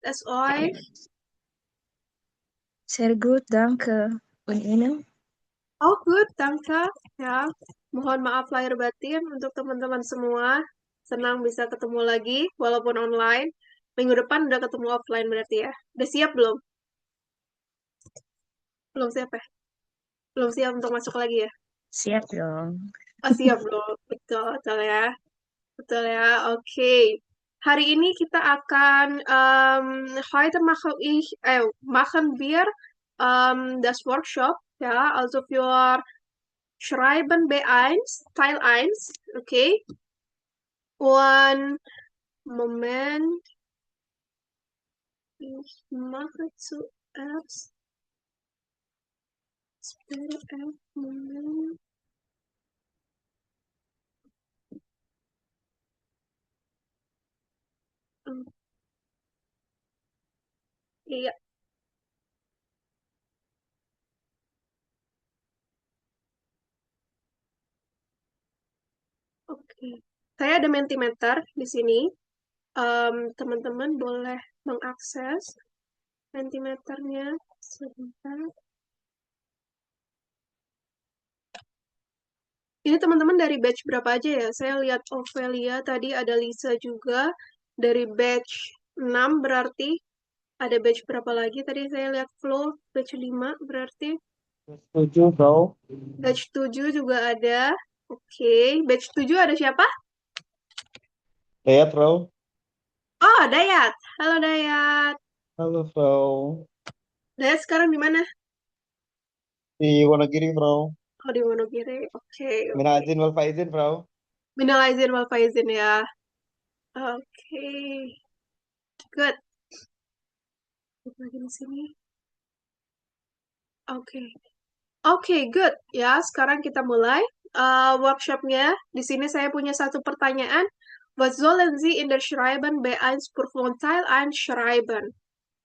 Es euch? Sehr gut, danke. Und Ihnen? Oh, good, danke. Ya, mohon maaf lahir batin untuk teman-teman semua. Senang bisa ketemu lagi, walaupun online. Minggu depan udah ketemu offline berarti ya. Udah siap belum? Belum siap ya? Belum siap untuk masuk lagi ya? Siap dong. Oh, siap belum? Betul, betul ya. Betul ya, oke. Hari ini kita akan, heute machen wir das Workshop, ja, also für Schreiben B1, Teil 1, okay. Und Moment, ich mache zuerst PDF, Moment. Oh, iya, oke. Saya ada Mentimeter di sini. Teman-teman boleh mengakses Mentimeternya sebentar. Ini teman-teman dari batch berapa aja ya? Saya lihat Ophelia tadi, ada Lisa juga. Dari batch 6 berarti. Ada batch berapa lagi? Tadi saya lihat Flo, batch 5 berarti. Setuju, bro. Batch 7 juga ada. Oke, batch 7 ada siapa? Lihat, bro. Oh, Dayat. Halo Dayat. Halo, bro. Dayat sekarang di mana? Di Wonogiri, bro. Oh, di Wonogiri. Oke, Mina oke. izin wal faizin, bro. Minal aizin wal faizin ya. Oke, good. Lagi di sini. Oke. Oke, good. Ya, sekarang kita mulai workshopnya. Di sini saya punya satu pertanyaan. Was sollen Sie in der Schreiben B1 Prüfungsteil einschreiben?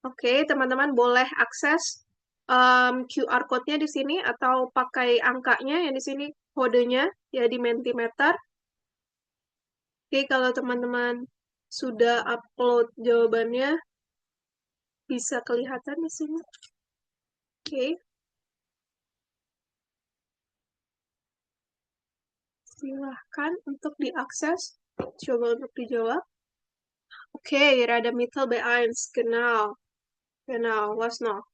Oke, teman-teman boleh akses QR code-nya di sini atau pakai angkanya yang di sini kodenya ya di Mentimeter. Oke, kalau teman-teman sudah upload jawabannya bisa kelihatan di sini. Oke, silahkan untuk diakses. Coba untuk dijawab. Okay, Radamittel B1, genau. Genau, was noch?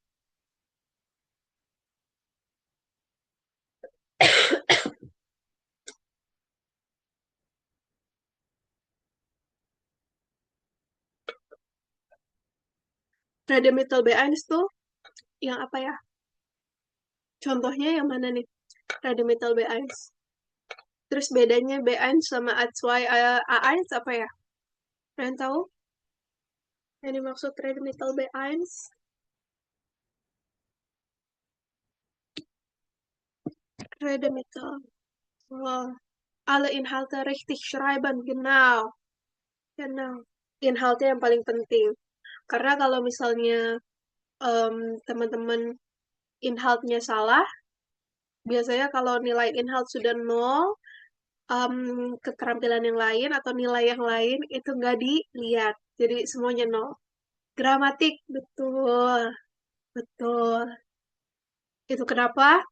Radamittel B1 tuh yang apa ya? Contohnya yang mana nih? Radamittel B1. Terus bedanya B1 sama A2, A1 apa ya? Kalian tahu? Yang dimaksud Radamittel B1? Radamittel. Oh, alle Inhalte richtig schreiben, genau. Genau. Inhalte yang paling penting. Karena kalau misalnya teman-teman inhaltnya salah, biasanya kalau nilai inhalt sudah nol, keterampilan yang lain atau nilai yang lain itu nggak dilihat. Jadi semuanya nol. Gramatik, betul. Betul. Itu kenapa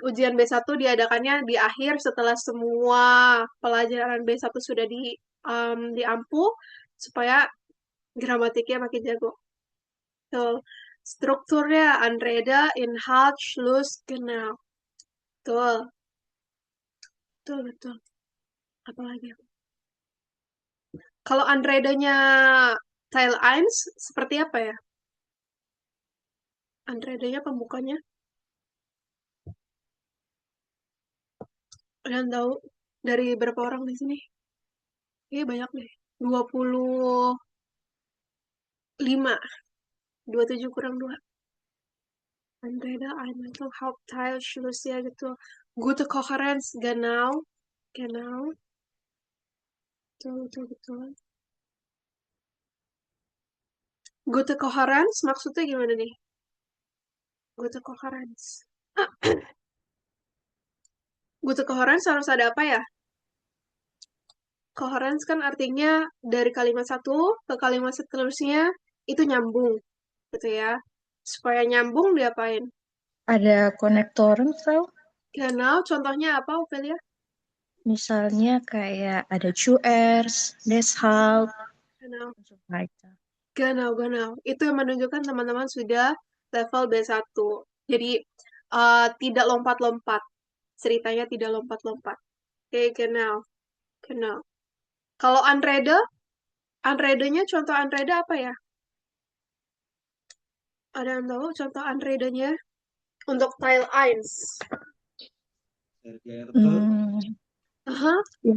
ujian B1 diadakannya di akhir setelah semua pelajaran B1 sudah diampu supaya gramatiknya makin jago. Betul. Strukturnya Anrede, Inhalt, Schluss, genau. Betul. Betul, betul. Apalagi? Kalau Andreda-nya Tile 1 seperti apa ya? Andreda-nya pembukanya. Kalian tahu dari berapa orang di sini? Banyak deh. 25. 27 kurang 2. Andreda, Einmittel, Hauptteil, Schluss ya gitu. Gute Kohärenz, genau. Genau. Betul, betul, betul. Gute Kohärenz maksudnya gimana nih? Gute Kohärenz. Gute Kohärenz harus ada apa ya? Coherence kan artinya dari kalimat satu ke kalimat seterusnya itu nyambung gitu ya. Supaya nyambung diapain? Ada konektoren, Frau. Genau, contohnya apa, Ophelia? Misalnya kayak ada Chuers, Deshalb, Genau, und so weiter. genau. Itu yang menunjukkan teman-teman sudah level B1. Jadi, tidak lompat-lompat. Ceritanya tidak lompat-lompat. Oke, genau. Kalau unread, unread-nya contoh unread apa ya? Ada yang tahu contoh unread-nya? Untuk tile 1. Hmm, Aha. ya.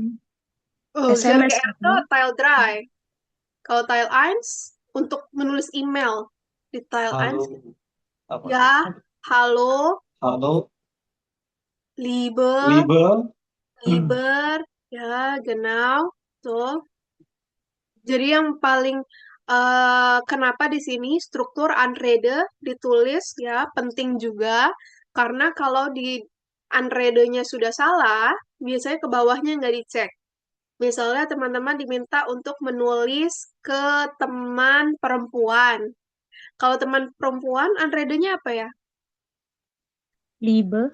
Oh, SMS ZGR gitu. tile dry. Kalau tile 1 untuk menulis email di tile 1 Halo, apa ya, tuh? halo, Halo, liebe, Liebe. lieber, ya, genau, tuh. Jadi yang paling kenapa di sini struktur unread ditulis ya penting juga karena kalau di unread-nya sudah salah, biasanya ke bawahnya nggak dicek. Misalnya teman-teman diminta untuk menulis ke teman perempuan. Kalau teman perempuan, unread-nya apa ya? Liebe.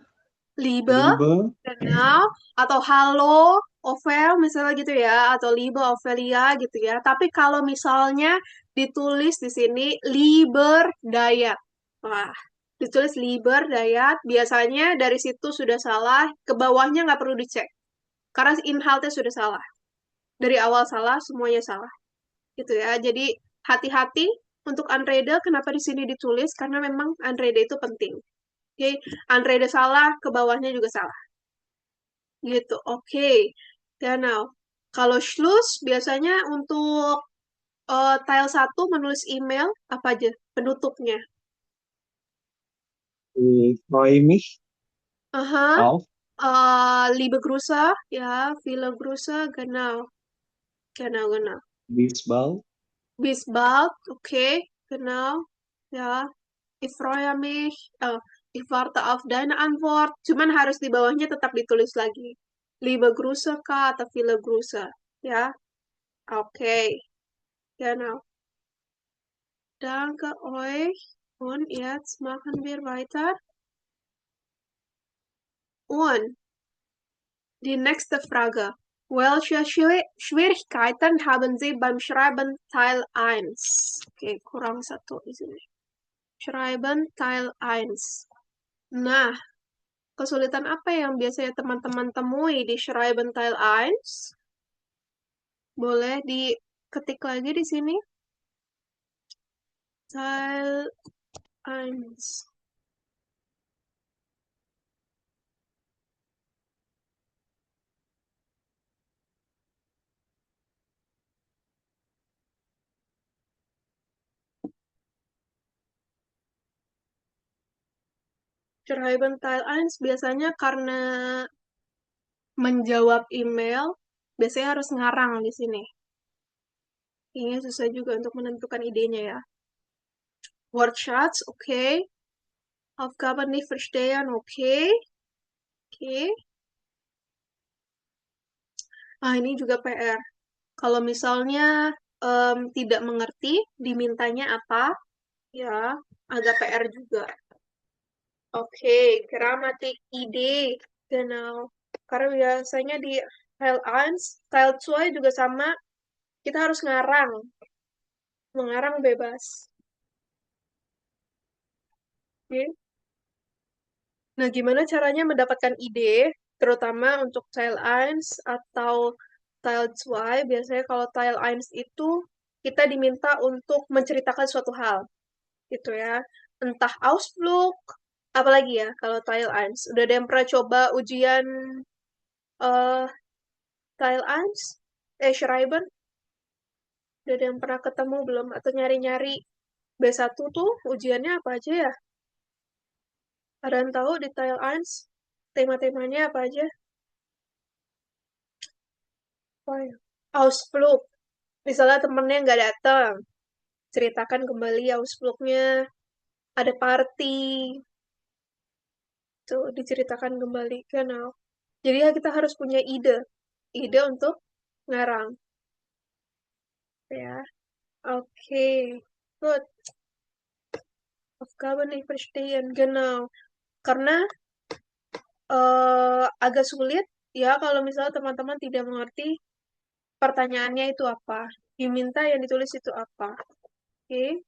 Liebe, Liebe. kenal, atau halo, Ovel, misalnya gitu ya, atau Liebe, Ovelia gitu ya. Tapi kalau misalnya ditulis di sini Liber Dayat. Wah, ditulis Liber Dayat, biasanya dari situ sudah salah, ke bawahnya nggak perlu dicek. Karena inhaltnya sudah salah. Dari awal salah, semuanya salah. Gitu ya. Jadi hati-hati untuk unread, kenapa di sini ditulis? Karena memang unread itu penting. Oke, unread salah, ke bawahnya juga salah. Gitu, oke. Genau. Kalau Schluss biasanya untuk tile 1 menulis email, apa aja penutupnya? Ich freue mich Aha, auf. liebe Grüße, ya, viele Grüße, genau. Bis bald. Bis bald, okay, genau, ja. Ich freue mich, ich warte auf deine Antwort. Cuman harus di bawahnya tetap ditulis lagi. Liebe Grüße, Kak, atau viele Grüße, ya. Okay, genau. Danke euch. Und jetzt machen wir weiter. Und die nächste Frage. Welche Schwierigkeiten haben Sie beim Schreiben Teil 1? Okay, kurang satu di sini. Schreiben Teil 1. Nah, kesulitan apa yang biasanya teman-teman temui di Schreiben Teil 1? Boleh diketik lagi di sini. Teil 1. Schreiben Teil 1 biasanya karena menjawab email, biasanya harus ngarang di sini. Ini susah juga untuk menentukan idenya ya. Wordshots, oke. Okay. Aufgaben nicht verstehen, oke. Okay. Oke. Okay. Ah, ini juga PR. Kalau misalnya tidak mengerti, dimintanya apa, ya, agak PR juga. Oke, okay. Gramatik, ide, genau. Karena biasanya di Teil 1, Teil 2 juga sama, kita harus ngarang. Mengarang bebas. Oke. Okay. Nah, gimana caranya mendapatkan ide, terutama untuk tile 1 atau tile 2? Biasanya kalau tile 1 itu kita diminta untuk menceritakan suatu hal, gitu ya. Entah Ausflug, apalagi ya kalau tile 1. Udah ada yang pernah coba ujian uh, tile 1? Schreiben? Udah ada yang pernah ketemu belum? Atau nyari-nyari B1 tuh ujiannya apa aja ya? Ada yang tahu di tile 1? Tema-temanya apa aja? Oh, ya. Ausflug. Misalnya temennya nggak datang, ceritakan kembali Ausflugnya. Ada party, tuh diceritakan kembali. Genau. Jadi ya kita harus punya ide. Ide untuk ngarang. Ya, oke. Gut. Aufgabe nicht verstehen, genau. Karena agak sulit ya kalau misalnya teman-teman tidak mengerti pertanyaannya itu apa. Diminta yang ditulis itu apa. Oke,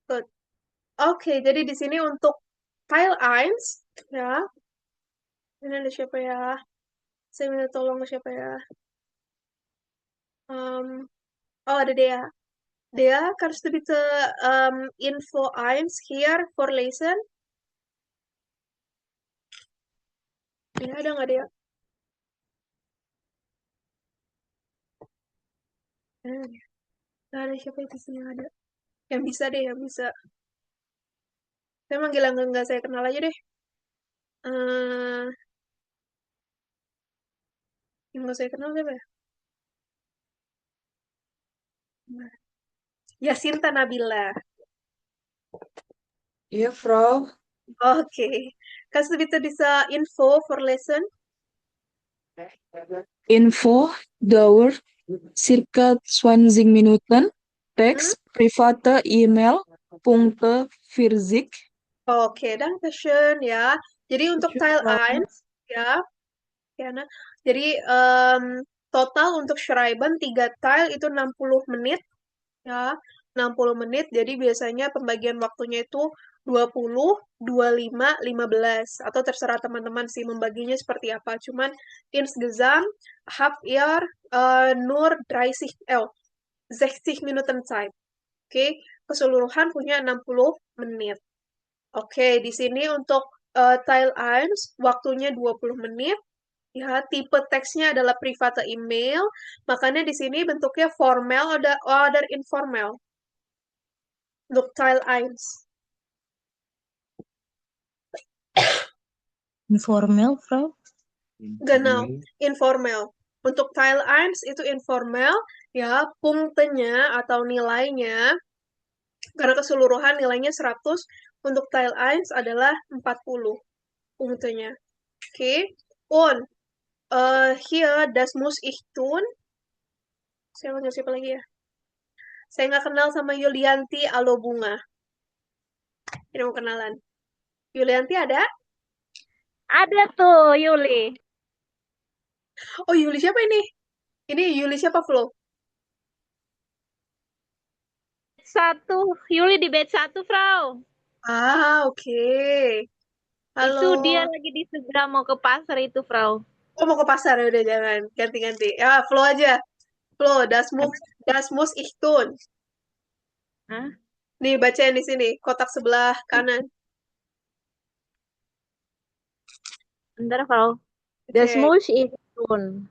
good. Oke, jadi di sini untuk file 1 ya. Ini ada siapa ya? Saya minta tolong ke siapa ya? Oh, ada Dea. Dea, kannst du bitte Info 1 hier vorlesen? Ya, ada nggak Dea? Eh, nggak ada siapa itu sini yang ada. Yang bisa deh, yang bisa. Saya manggil yang nggak saya kenal aja deh. Eh, yang nggak saya kenal siapa ya? Yasinta Nabila. Ja, Frau. Okay. Kannst du bitte diese Info vorlesen? Info dauert circa 20 Minuten. Text private E-Mail Punkte Physik. Oke, danke schön ya. Jadi untuk Teil 1 ya, ya nah. Jadi total untuk Schreiben 3 Teil itu 60 menit ya. 60 menit. Jadi biasanya pembagian waktunya itu 20, 25, 15 atau terserah teman-teman sih membaginya seperti apa. Cuman insgesamt habt ihr nur 60 Minuten Zeit. Oke, keseluruhan punya 60 menit. Oke, di sini untuk Teil 1 waktunya 20 menit. Ya, tipe teksnya adalah private email. Makanya di sini bentuknya formal oder informal. Untuk Teil 1. Informal, Frau? Genau, informal. Untuk Teil 1 itu informal, ya, punktenya atau nilainya, karena keseluruhan nilainya 100, untuk Teil 1 adalah 40 punktenya. Oke, und hier, das muss ich tun. Saya panggil siapa lagi ya? Saya nggak kenal sama Yulianti Alobunga. Ini mau kenalan. Yulianti ada? Ada tuh Yuli. Oh, Yuli siapa ini? Ini Yuli siapa, Flo? Yuli di batch 1, Frau. Ah, oke. Halo. Itu dia lagi di segera mau ke pasar itu, Frau. Oh, mau ke pasar ya udah jangan ganti-ganti. Ya, Flo aja. Flo, das muss ich tun. Hah? Nih, bacain di sini, kotak sebelah kanan. Bentar, Frau. Oke. Das muss ich tun.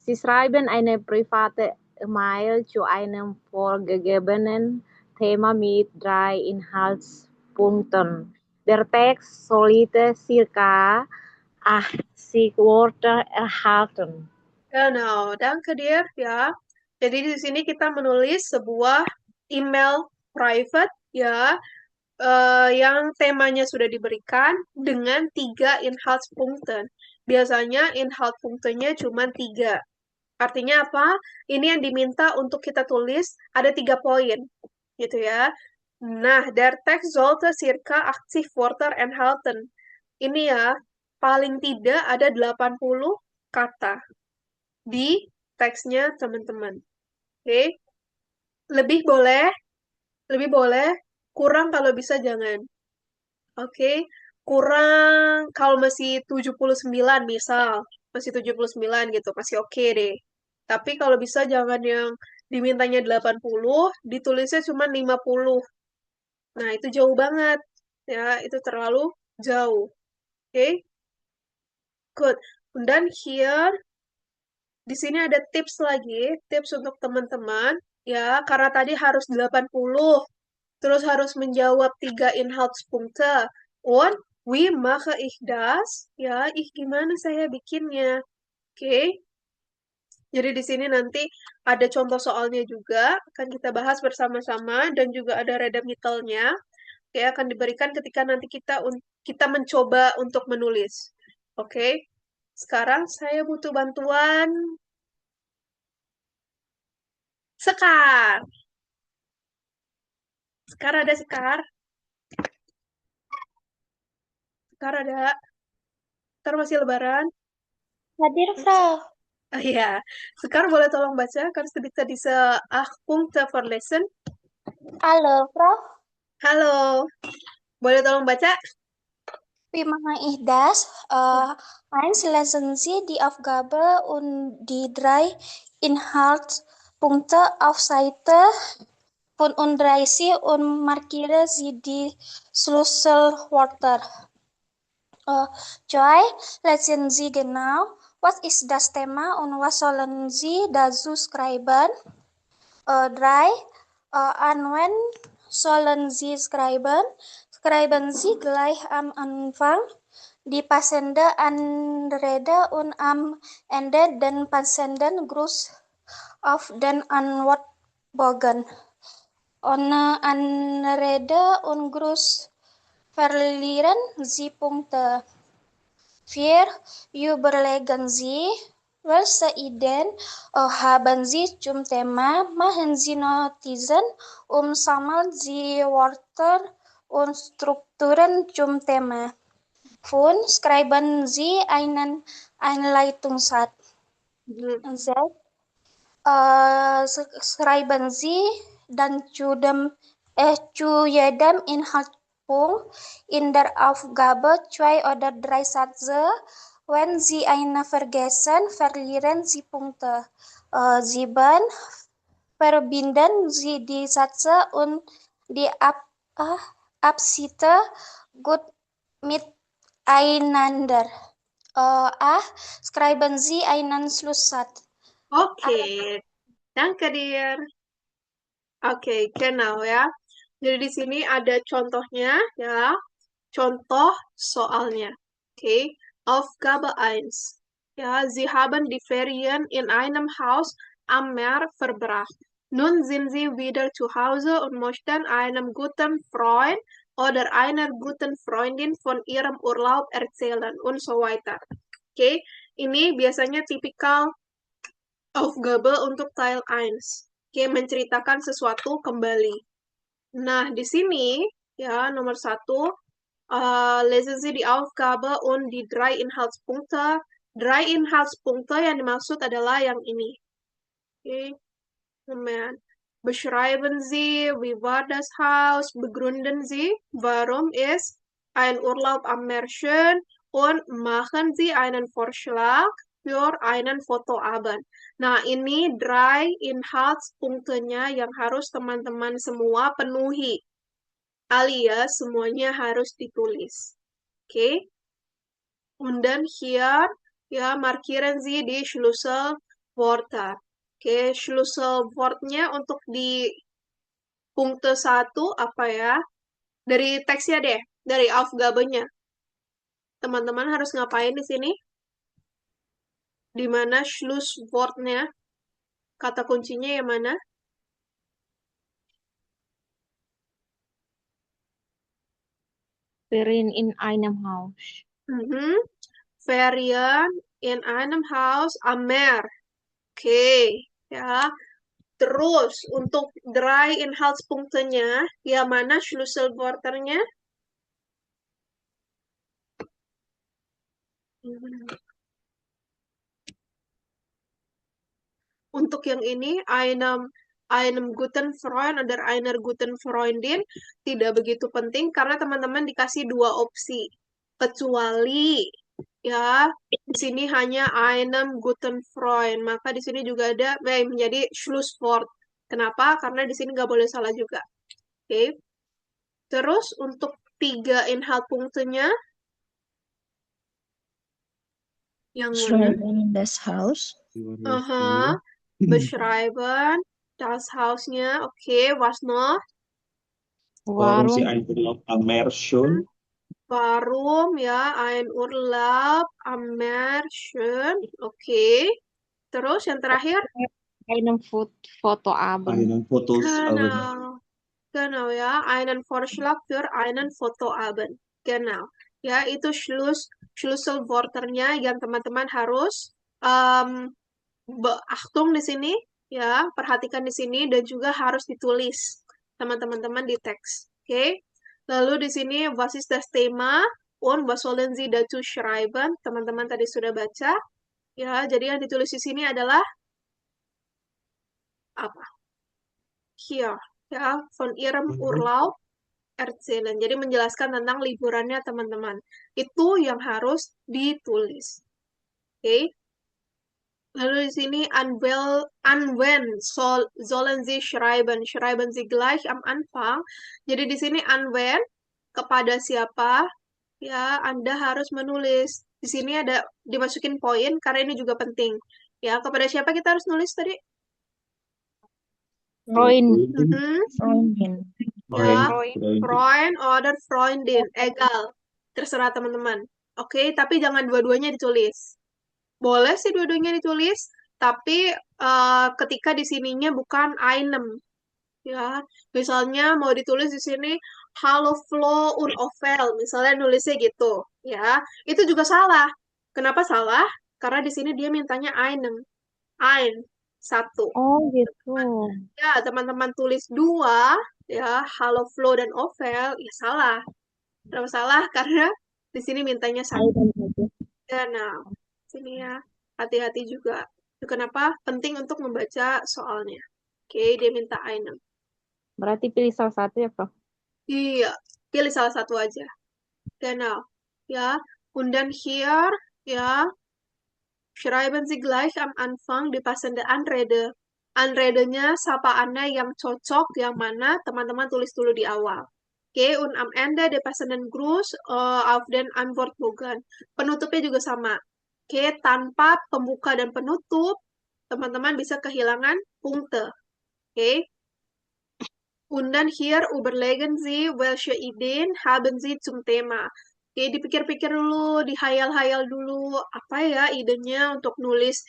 Sie schreiben eine private Mail zu einem vorgegebenen Thema mit 3 Inhaltspunkten. Der Text sollte circa 80 Wörter erhalten. Genau, danke dir ya. Jadi di sini kita menulis sebuah email private ya, yang temanya sudah diberikan dengan 3 Inhaltspunkten. Biasanya Inhaltspunktennya cuma 3. Artinya apa? Ini yang diminta untuk kita tulis ada 3 poin, gitu ya. Nah, der Text sollte circa 80 Wörter enthalten. Ini ya, paling tidak ada 80 kata di teksnya teman-teman. Oke? Lebih boleh, lebih boleh, kurang kalau bisa jangan. Oke? Kurang kalau masih 79 misal, masih 79 gitu, masih oke deh. Tapi kalau bisa jangan yang dimintanya 80, ditulisnya cuma 50. Nah, itu jauh banget. Ya, itu terlalu jauh. Oke? Good. Dan here di sini ada tips lagi, tips untuk teman-teman, ya, karena tadi harus 80, terus harus menjawab 3 Inhaltspunkte. Und wie mache ich das? Ya, gimana saya bikinnya? Oke. Jadi di sini nanti ada contoh soalnya juga, akan kita bahas bersama-sama, dan juga ada redamitelnya, ya, akan diberikan ketika nanti kita mencoba untuk menulis. Oke. Sekarang saya butuh bantuan Sekar. Sekar ada Sekar? Sekar ada? Sekar masih lebaran? Hadir, Frau. Oh iya, Sekar boleh tolong baca? Kan sedikit diese Punkte vorlesen. Halo, Frau. Halo, boleh tolong baca? Wie mache ich das? Eins, lesen Sie die Aufgabe und die 3 Inhaltspunkte auf Seite 35 und markiere Sie die Schlüsselwörter. 2. Lesen Sie genau, was ist das Thema und was sollen Sie dazu schreiben? 3. An wen sollen Sie schreiben? Schreiben Sie gleich am Anfang die passende Anrede und am Ende den passenden Gruß auf den Antwortbogen. Ohne Anrede und Gruß verlieren Sie Punkte. 4. Überlegen Sie, welche Ideen haben Sie zum Thema? Machen Sie Notizen und sammeln Sie Wörter und Strukturen zum Thema. 5. Schreiben Sie einen Einleitungssatz. Mhm. 6. Schreiben Sie dann zu jedem Inhaltspunkt in der Aufgabe 2 oder 3 Sätze. Wenn Sie eine vergessen, verlieren Sie Punkte. 7. Verbinden Sie die Sätze und die Abschnitte gut miteinander. 8. Schreiben Sie einen Schlusssatz. Oke, danke dir. Oke, genau ya. Jadi di sini ada contohnya ya. Contoh soalnya. Oke, Aufgabe 1. Ja, Sie haben die Ferien in einem Haus am Meer verbracht. Nun sind Sie wieder zu Hause und möchten einem guten Freund oder einer guten Freundin von Ihrem Urlaub erzählen und so weiter. Oke, ini biasanya tipikal Aufgabe untuk Teil 1. Oke, menceritakan sesuatu kembali. Nah, di sini ya nomor 1, lesen Sie die Aufgabe und die 3 Inhaltspunkte. 3 Inhaltspunkte yang dimaksud adalah yang ini. Oke, Moment. Beschreiben Sie, wie war das Haus? Begründen Sie, warum ist ein Urlaub am Meer schön? Und machen Sie einen Vorschlag für einen Fotoabend. Nah, ini 3 Inhaltspunktenya yang harus teman-teman semua penuhi. Alias semuanya harus ditulis. Oke? Und dann hier, ja, markieren Sie die Schlüsselwörter. Oke, Schlüsselwortnya untuk di punkte 1 apa ya? Dari teksnya deh, dari Aufgabe-nya. Teman-teman harus ngapain di sini? Di mana Schlusswortnya? Kata kuncinya yang mana? Ferien in einem Haus. Mhm. Ferien in einem Haus am Meer. Oke, ya. Terus untuk 3 Inhaltspunktenya, yang mana Schlüsselwörternya? Untuk yang ini, einem guten Freund oder einer guten Freundin tidak begitu penting karena teman-teman dikasih 2 opsi. Kecuali ya, di sini hanya einem guten Freund, maka di sini juga ada menjadi Schlusswort. Kenapa? Karena di sini nggak boleh salah juga. Oke. Terus untuk 3 Inhaltpunktenya yang mana? Schreiben das Haus. Aha, beschreiben das Hausnya. Oke, was noch? Warum Sie Warum ein Urlaub am Meer schön? Warum ya ein Urlaub am Meer schön? Oke. Terus yang terakhir? einem Fotoabend? Einen Fotos Genau. Genau ya, einen Vorschlag für einen Fotoabend. Genau. Ya, itu Schlüsselwörternya yang teman-teman harus beachtung di sini ya, perhatikan di sini dan juga harus ditulis. teman-teman di teks. Oke. Lalu di sini was ist das Thema und was sollen Sie dazu schreiben? Teman-teman tadi sudah baca. Ya, jadi yang ditulis di sini adalah apa? Hier, ya, von Ihrem Urlaub erzählen. Jadi menjelaskan tentang liburannya teman-teman. Itu yang harus ditulis. Oke. Lalu di sini sollen Sie schreiben. Schreiben Sie gleich am Anfang. Jadi di sini anwen kepada siapa? Ya, Anda harus menulis. Di sini ada dimasukin poin karena ini juga penting. Ya, kepada siapa kita harus nulis tadi? Freund. Freundin. Ya, Freund. Freund oder Freundin, egal. Terserah teman-teman. Oke, tapi jangan dua-duanya ditulis. Boleh sih dua-duanya ditulis, tapi ketika di sininya bukan einem. Ya, misalnya mau ditulis di sini Hallo Flo und Ovel, misalnya nulisnya gitu, ya. Itu juga salah. Kenapa salah? Karena di sini dia mintanya einem. Satu. Oh gitu. Ya, teman-teman tulis dua, ya, Hallo Flo dan Ovel, ya salah. Kenapa salah? Karena di sini mintanya satu. Ya, nah, sini ya, hati-hati juga. Itu kenapa penting untuk membaca soalnya. Oke, dia minta einem. Berarti pilih salah satu ya, Prof? Iya, pilih salah satu aja. Genau. Ya, und dann hier, ya, schreiben Sie gleich am Anfang die passende Anrede. Anredenya, sapaannya yang cocok, yang mana teman-teman tulis dulu di awal. Oke, und am Ende der passenden Gruß auf den Antwortbogen. Penutupnya juga sama. Oke, tanpa pembuka dan penutup, teman-teman bisa kehilangan punkte. Oke. Und dann hier überlegen Sie, welche Ideen haben Sie zum Thema. Oke, dipikir-pikir dulu, dihayal-hayal dulu, apa ya idenya untuk nulis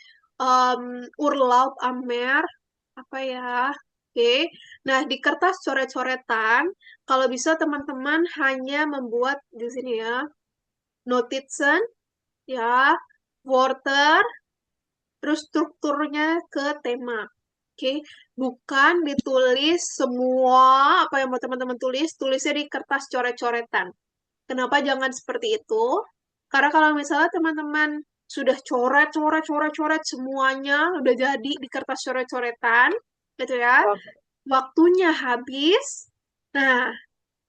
Urlaub am Meer, apa ya? Oke, nah di kertas coret-coretan, kalau bisa teman-teman hanya membuat di sini ya, Notizen, ya, Wörter, terus strukturnya ke tema. Oke, bukan ditulis semua apa yang mau teman-teman tulis, tulisnya di kertas coret-coretan. Kenapa jangan seperti itu? Karena kalau misalnya teman-teman sudah coret semuanya udah jadi di kertas coret-coretan, gitu ya. Waktunya habis. Nah,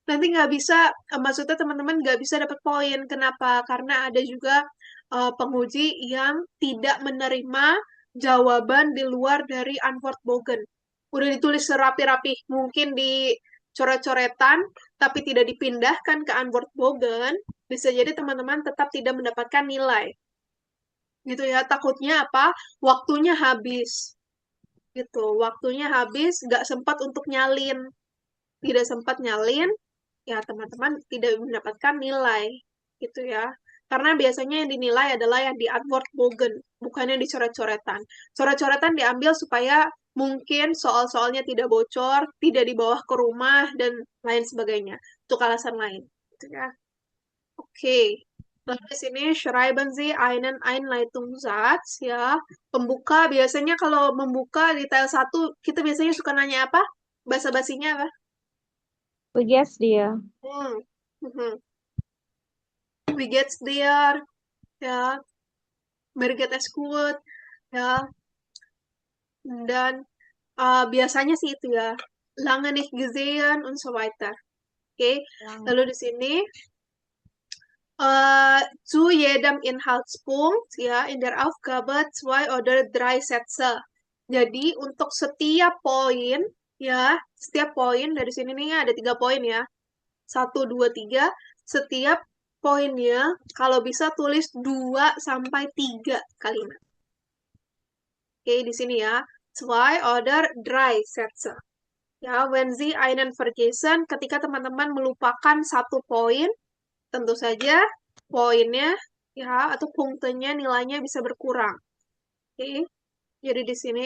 nanti nggak bisa, maksudnya teman-teman nggak bisa dapat poin. Kenapa? Karena ada juga penguji yang tidak menerima jawaban di luar dari Antwortbogen. Udah ditulis serapi-rapi, mungkin di coret-coretan, tapi tidak dipindahkan ke Antwortbogen, bisa jadi teman-teman tetap tidak mendapatkan nilai. Gitu ya, takutnya apa? Waktunya habis. Gitu, waktunya habis, nggak sempat untuk nyalin. Tidak sempat nyalin, ya teman-teman tidak mendapatkan nilai. Gitu ya. Karena biasanya yang dinilai adalah yang di Antwortbogen, bukan yang di coret-coretan. Coret-coretan diambil supaya mungkin soal-soalnya tidak bocor, tidak dibawa ke rumah, dan lain sebagainya. Untuk alasan lain. Gitu ya. Oke. Lalu di sini schreiben Sie einen Einleitungssatz, ya. Pembuka, biasanya kalau membuka di detail 1, kita biasanya suka nanya apa? Basa-basinya apa? Wie geht's dir? Wie geht's dir? Ya. Mir geht es gut. Ya. Dan biasanya sih itu ya. Lange nicht gesehen und so weiter. Oke. Lalu di sini zu jedem Inhaltspunkt ya in der Aufgabe 2 oder 3 Sätze. Jadi untuk setiap poin ya, setiap poin dari sini nih ada 3 poin ya. 1 2 3, setiap poinnya kalau bisa tulis 2 sampai 3 kalimat. Oke, di sini ya. 2 oder 3 Sätze. Ya, wenn Sie einen vergessen, ketika teman-teman melupakan satu poin, tentu saja poinnya ya atau punktenya nilainya bisa berkurang. Oke. Jadi di sini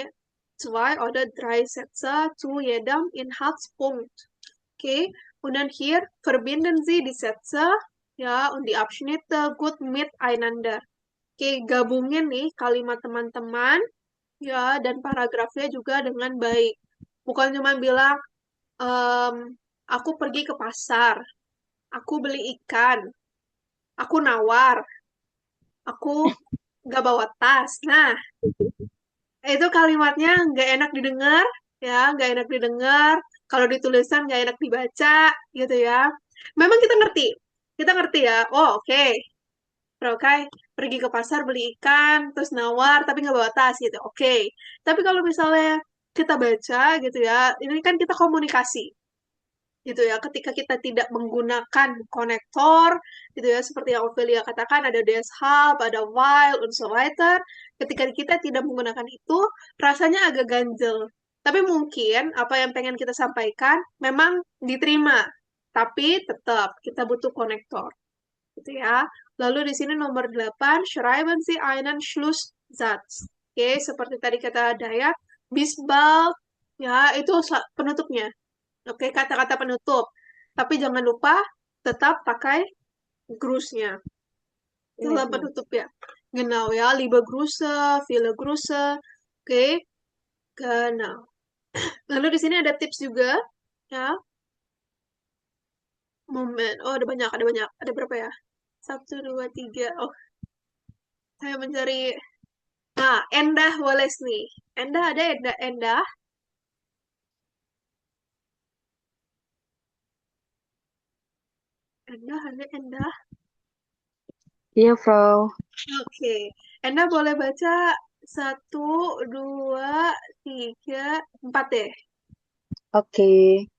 2 oder 3 Sätze zu jedem Inhaltspunkt. Oke. Und dann hier verbinden Sie die Sätze ya und die Abschnitte gut miteinander. Oke, gabungin nih kalimat teman-teman ya dan paragrafnya juga dengan baik. Bukan cuma bilang Em, aku pergi ke pasar, aku beli ikan, aku nawar, aku nggak bawa tas. Nah, itu kalimatnya nggak enak didengar, ya, nggak enak didengar. Kalau ditulisan nggak enak dibaca, gitu ya. Memang kita ngerti ya. Oh, oke. Oke, pergi ke pasar beli ikan, terus nawar, tapi nggak bawa tas gitu. Oke. Tapi kalau misalnya kita baca gitu ya, ini kan kita komunikasi gitu ya. Ketika kita tidak menggunakan konektor gitu ya, seperti yang Ophelia katakan ada des hab, ada while, und so weiter. Ketika kita tidak menggunakan itu, rasanya agak ganjel. Tapi mungkin apa yang pengen kita sampaikan memang diterima, tapi tetap kita butuh konektor gitu ya. Lalu di sini nomor 8, schreiben Sie einen Schlusssatz. Oke, seperti tadi kata Dayat, bis bald, ya itu penutupnya. Oke, kata-kata penutup. Tapi jangan lupa tetap pakai Grusnya. Itulah penutup ya. Genau ya, liebe Grüße, viele Grüße. Oke, genau. Lalu di sini ada tips juga ya. Moment. Oh, ada banyak, ada banyak. Ada berapa ya? 1, 2, 3. Oh, saya mencari. Nah, Endah Wallace nih. Endah ada Endah, Endah. Endah ada Endah. Iya, Frau. Oke. Endah boleh baca 1, 2, 3, 4 deh. Okay.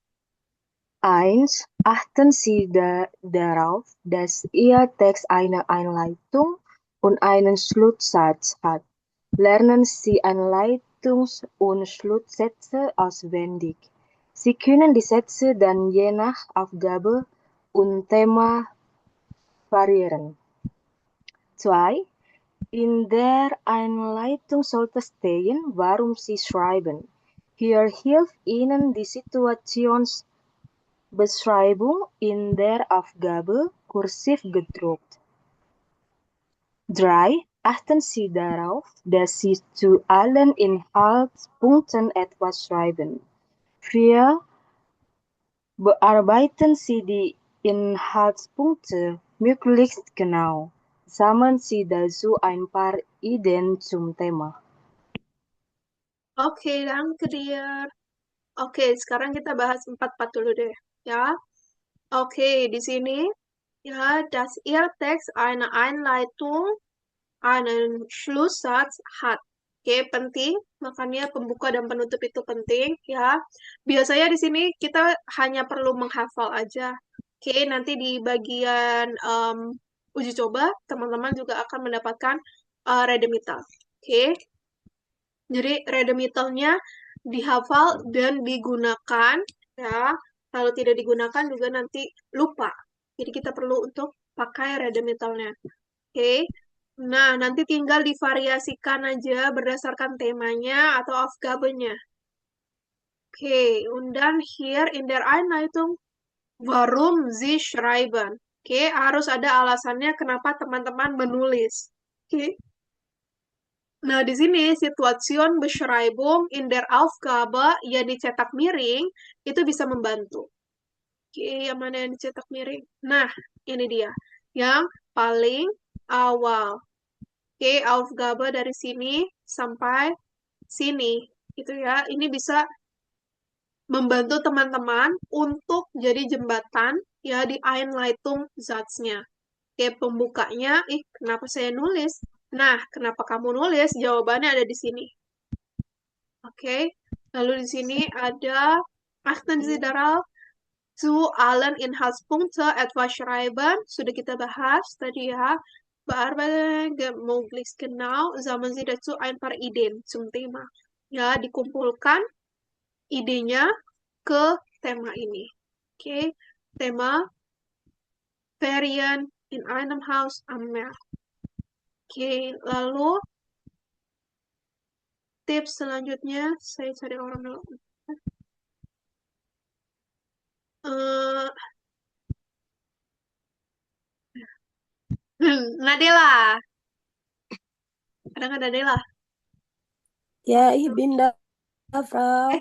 Eins, achten Sie darauf, dass Ihr Text eine Einleitung und einen Schlusssatz hat. Lernen Sie Einleitungs- und Schlusssätze auswendig. Sie können die Sätze dann je nach Aufgabe und Thema variieren. 2. In der Einleitung sollte stehen, warum Sie schreiben. Hier hilft Ihnen die Situationsbeschreibung in der Aufgabe kursiv gedruckt. 3. Achten Sie darauf, dass Sie zu allen Inhaltspunkten etwas schreiben. 4. Bearbeiten Sie die Inhaltspunkte möglichst genau. Sammeln Sie dazu ein paar Ideen zum Thema. Oke, danke dir. Oke, sekarang kita bahas 4 dulu deh, ya. Oke, di sini ya, dass Ihr Text eine Einleitung, einen Schlusssatz hat. Oke, penting. Makanya pembuka dan penutup itu penting, ya. Biasanya di sini kita hanya perlu menghafal aja. Oke, nanti di bagian uji coba, teman-teman juga akan mendapatkan redemital. Oke, jadi redemitalnya dihafal dan digunakan, ya. Kalau tidak digunakan juga nanti lupa. Jadi kita perlu untuk pakai redemitalnya. Oke. Nah, nanti tinggal divariasikan aja berdasarkan temanya atau Aufgabennya. Oke, und dann hier in der Einleitung, warum Sie schreiben. Oke, harus ada alasannya kenapa teman-teman menulis. Oke. Nah, di sini Situation Beschreibung in der Aufgabe yang dicetak miring itu bisa membantu. Oke, yang mana yang dicetak miring? Nah, ini dia. Yang paling awal. Oke, Aufgabe dari sini sampai sini. Gitu ya. Ini bisa membantu teman-teman untuk jadi jembatan ya di Einleitung Satznya. Oke, pembukanya, kenapa saya nulis? Nah, kenapa kamu nulis? Jawabannya ada di sini. Oke, lalu di sini ada achten Sie darauf zu allen Inhaltspunkte etwas schreiben. Sudah kita bahas tadi ya. Bearbeiten möglichst genau, sammeln Sie dazu ein paar Ideen zum Thema. Ya, dikumpulkan idenya ke tema ini. Oke, tema Ferien in einem Haus am Meer. Oke, lalu tips selanjutnya, saya cari orang dulu. Eh, Nadela. Ada nggak Nadela? Ya, ich bin da, Frau.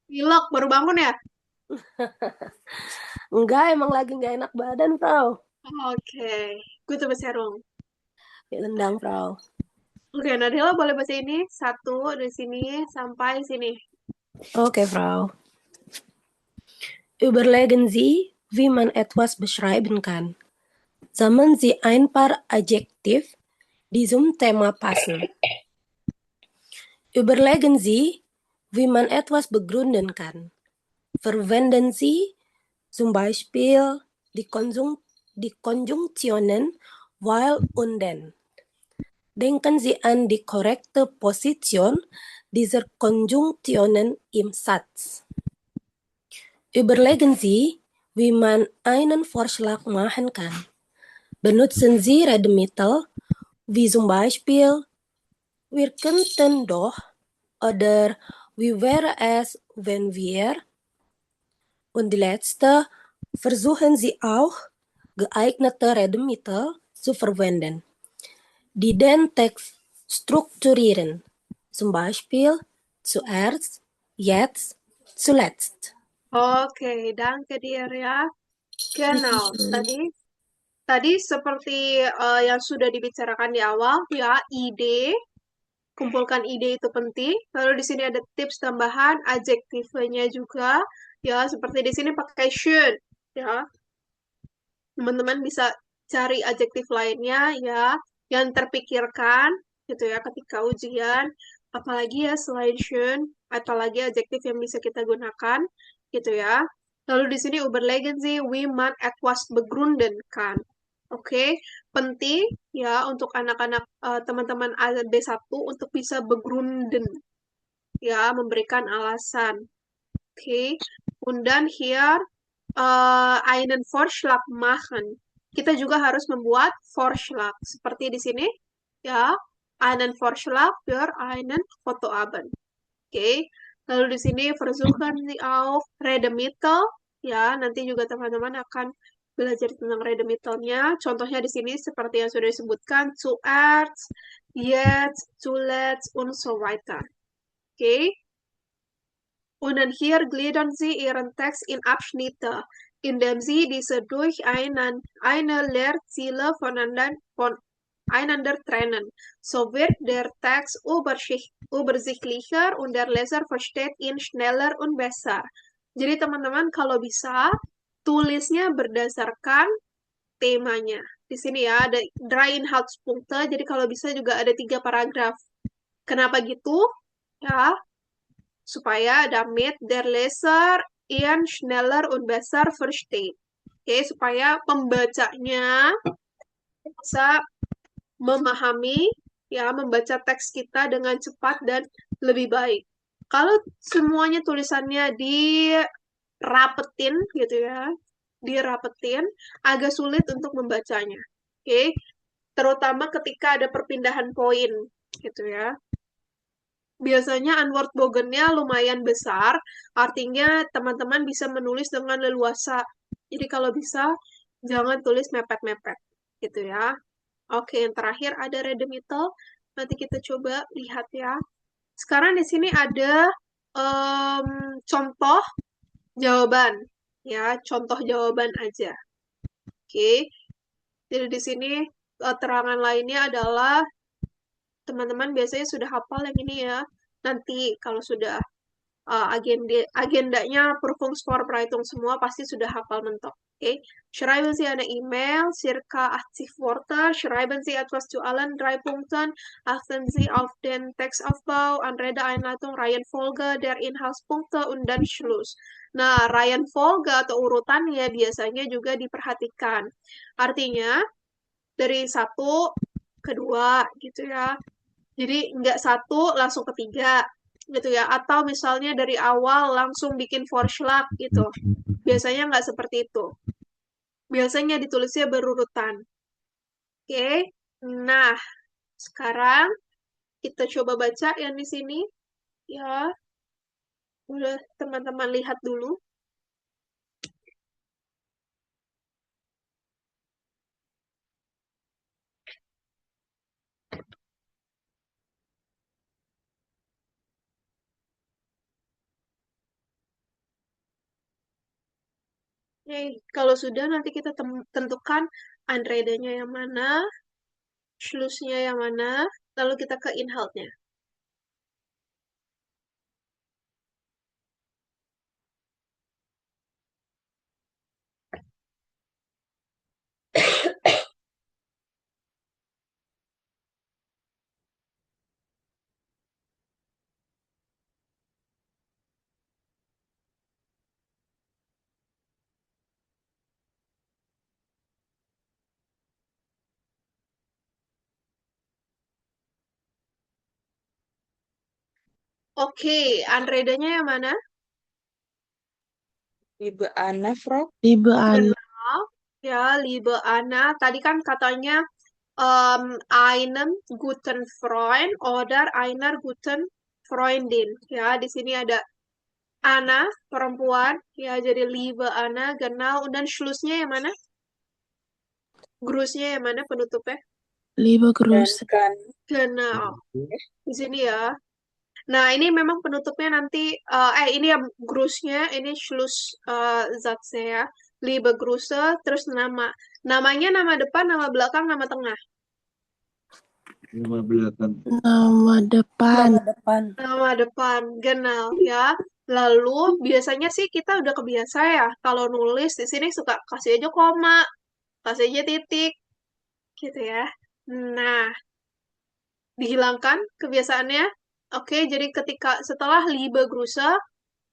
Pilok, baru bangun ya? Enggak, emang lagi nggak enak badan, Frau. Oke, good bahasa Serung. Nendang, Frau. Oke, Nadila boleh bahasa ini satu dari sini sampai sini. Oke, Frau. Überlegen Sie, wie man etwas beschreiben kann. Sammeln Sie ein paar Adjektiv, die zum Thema passen. Überlegen Sie, wie man etwas begründen kann. Verwenden Sie zum Beispiel die Konjunktionen weil und denn. Denken Sie an die korrekte Position dieser Konjunktionen im Satz. Überlegen Sie, wie man einen Vorschlag machen kann. Benutzen Sie Redemittel wie zum Beispiel wir könnten doch oder wie wäre es, wenn wir. Und die letzte, versuchen Sie auch, geeignete Redemittel zu verwenden, die den Text strukturieren. Zum Beispiel zuerst, jetzt, zuletzt. Oke, danke dir ya. Genau, tadi seperti yang sudah dibicarakan di awal ya, ide, kumpulkan ide itu penting. Lalu di sini ada tips tambahan, adjektifnya juga ya, seperti di sini pakai should ya. Teman-teman bisa cari adjektif lainnya ya yang terpikirkan gitu ya ketika ujian. Apalagi ya selain should, apalagi adjektif yang bisa kita gunakan gitu ya. Lalu di sini überlegen Sie, wie man etwas begründen kann. Oke, penting ya untuk anak-anak teman-teman B1 untuk bisa begründen ya, memberikan alasan. Oke, und dann hier einen Vorschlag machen. Kita juga harus membuat Vorschlag. Seperti di sini, ya, einen Vorschlag für einen Fotoabend. Oke. Lalu di sini versuchen Sie auf Redemittel. Ya, nanti juga teman-teman akan belajar tentang Redemittelnya. Contohnya di sini seperti yang sudah disebutkan, zuerst, jetzt, zuletzt, und so weiter. Oke. Und dann hier gliedern Sie Ihren Text in Abschnitte, indem Sie diese durch eine Leerziele voneinander trennen. So wird der Text übersichtlicher und der Leser versteht ihn schneller und besser. Jadi teman-teman kalau bisa tulisnya berdasarkan temanya. Di sini ya ada drei Inhaltspunkte, jadi kalau bisa juga ada 3 paragraf. Kenapa gitu? Ya, supaya damit der Leser ihn schneller und besser versteht. Oke, supaya pembacanya bisa memahami, ya, membaca teks kita dengan cepat dan lebih baik. Kalau semuanya tulisannya dirapetin, gitu ya, dirapetin, agak sulit untuk membacanya. Oke, terutama ketika ada perpindahan poin, gitu ya. Biasanya Unword-Bogennya lumayan besar, artinya teman-teman bisa menulis dengan leluasa. Jadi kalau bisa, jangan tulis mepet-mepet, gitu ya. Oke, yang terakhir ada Redemittel. Nanti kita coba lihat ya. Sekarang di sini ada contoh jawaban, ya, contoh jawaban aja. Oke, jadi di sini keterangan lainnya adalah teman-teman biasanya sudah hafal yang ini ya. Nanti kalau sudah agendanya Prüfungsvorbereitung semua pasti sudah hafal mentok. Okay? Schreiben Sie eine E-Mail, circa 80 Worte. Schreiben Sie etwas zu allen 3 Punkten. Achten Sie auf den Textaufbau, Anrede-Einleitung, Reihenfolge der Inhaltspunkte und dann Schluss. Nah, Reihenfolge atau urutannya biasanya juga diperhatikan. Artinya, dari 1 ke 2 gitu ya. Jadi nggak 1 langsung ke 3 gitu ya. Atau misalnya dari awal langsung bikin Vorschlag gitu. Biasanya nggak seperti itu. Biasanya ditulisnya berurutan. Oke. Nah, sekarang kita coba baca yang di sini. Ya, udah teman-teman lihat dulu. Oke, kalau sudah nanti kita tentukan Anrede-nya yang mana, Schluss-nya yang mana, lalu kita ke Inhalt-nya. Oke, Anrede-nya yang mana? Liebe Anna, Frau. Liebe Anna. Genau. Ya, Liebe Anna. Tadi kan katanya einen guten Freund oder einer guten Freundin. Ya, di sini ada Anna, perempuan. Ya, jadi Liebe Anna, genau. Dan Schlussnya yang mana? Grußnya yang mana penutupnya? Liebe Dan Grüße. kan Genau. Di sini ya. Nah, ini memang penutupnya nanti, ini ya Grußnya, ini Schluss Satznya ya. Liebe Grüße, terus nama. Namanya nama depan, nama belakang, nama tengah. Nama belakang. Nama depan. Nama depan, genau ya. Lalu biasanya sih kita udah kebiasa ya kalau nulis di sini suka kasih aja koma, kasih aja titik, gitu ya. Nah, dihilangkan kebiasaannya. Oke, jadi ketika setelah Liebe Grüße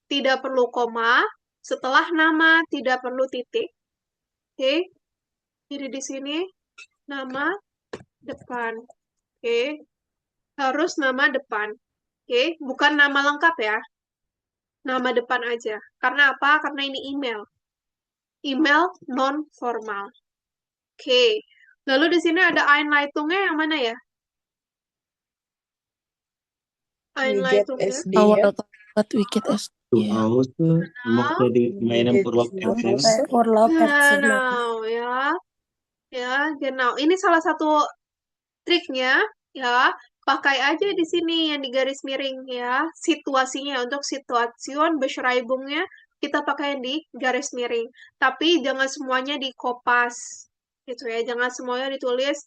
tidak perlu koma, setelah nama tidak perlu titik. Oke, jadi di sini nama depan. Oke, harus nama depan. Oke, bukan nama lengkap ya. Nama depan aja. Karena apa? Karena ini email. Email non formal. Oke. Lalu di sini ada Einleitungnya yang mana ya? Widget Einleitungnya. SD ya. Awal kalimat Wikit SD. Zu Hause, maksudnya di mainan Urlaub Erzählen. Urlaub Erzählen. Genau, ya. Ya, genau. Ini salah satu triknya, ya. Pakai aja di sini yang di garis miring, ya. Situasinya, untuk Situation, Beschreibungnya, kita pakai yang di garis miring. Tapi jangan semuanya di kopas, gitu ya. Jangan semuanya ditulis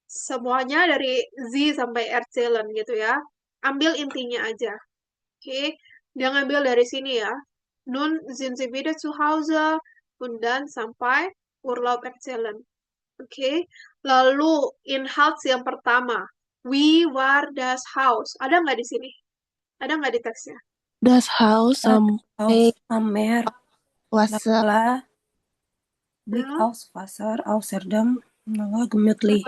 semuanya dari Z sampai Erzählen, gitu ya. Ambil intinya aja. Oke, jangan ambil dari sini ya. Nun sind Sie wieder zu Hause und dann sampai Urlaub erzählen. Oke, lalu Inhalt yang pertama. Wie war das Haus? Ada nggak di sini? Ada nggak di teksnya? Das Haus sampai Amer, Wasser. Blick Ja. aufs Wasser, außerdem gemütlich.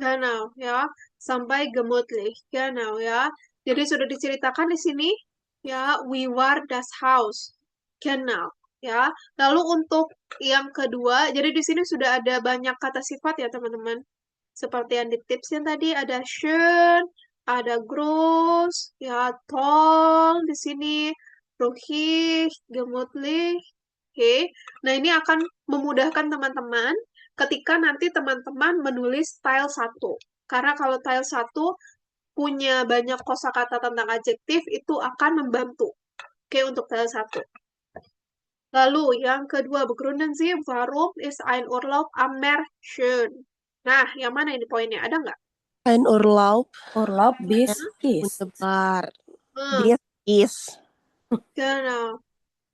Genau, ya. Sampai gemütlich. Genau, ya. Jadi sudah diceritakan di sini, ya, we war das Haus. Genau, ya. Lalu untuk yang kedua, jadi di sini sudah ada banyak kata sifat ya, teman-teman. Seperti yang di tips yang tadi, ada schön, ada groß, ya, toll di sini, ruhig, gemütlich. Oke. Nah, ini akan memudahkan teman-teman ketika nanti teman-teman menulis tile 1. Karena kalau tile 1 punya banyak kosakata tentang adjektif, itu akan membantu. Oke, untuk tile 1. Lalu, yang kedua, begründen Sie, warum ist ein Urlaub am Meer schön? Nah, yang mana ini poinnya? Ada nggak? Ein Urlaub. Urlaub bis ist. Menyebar. Hmm, This is. genau.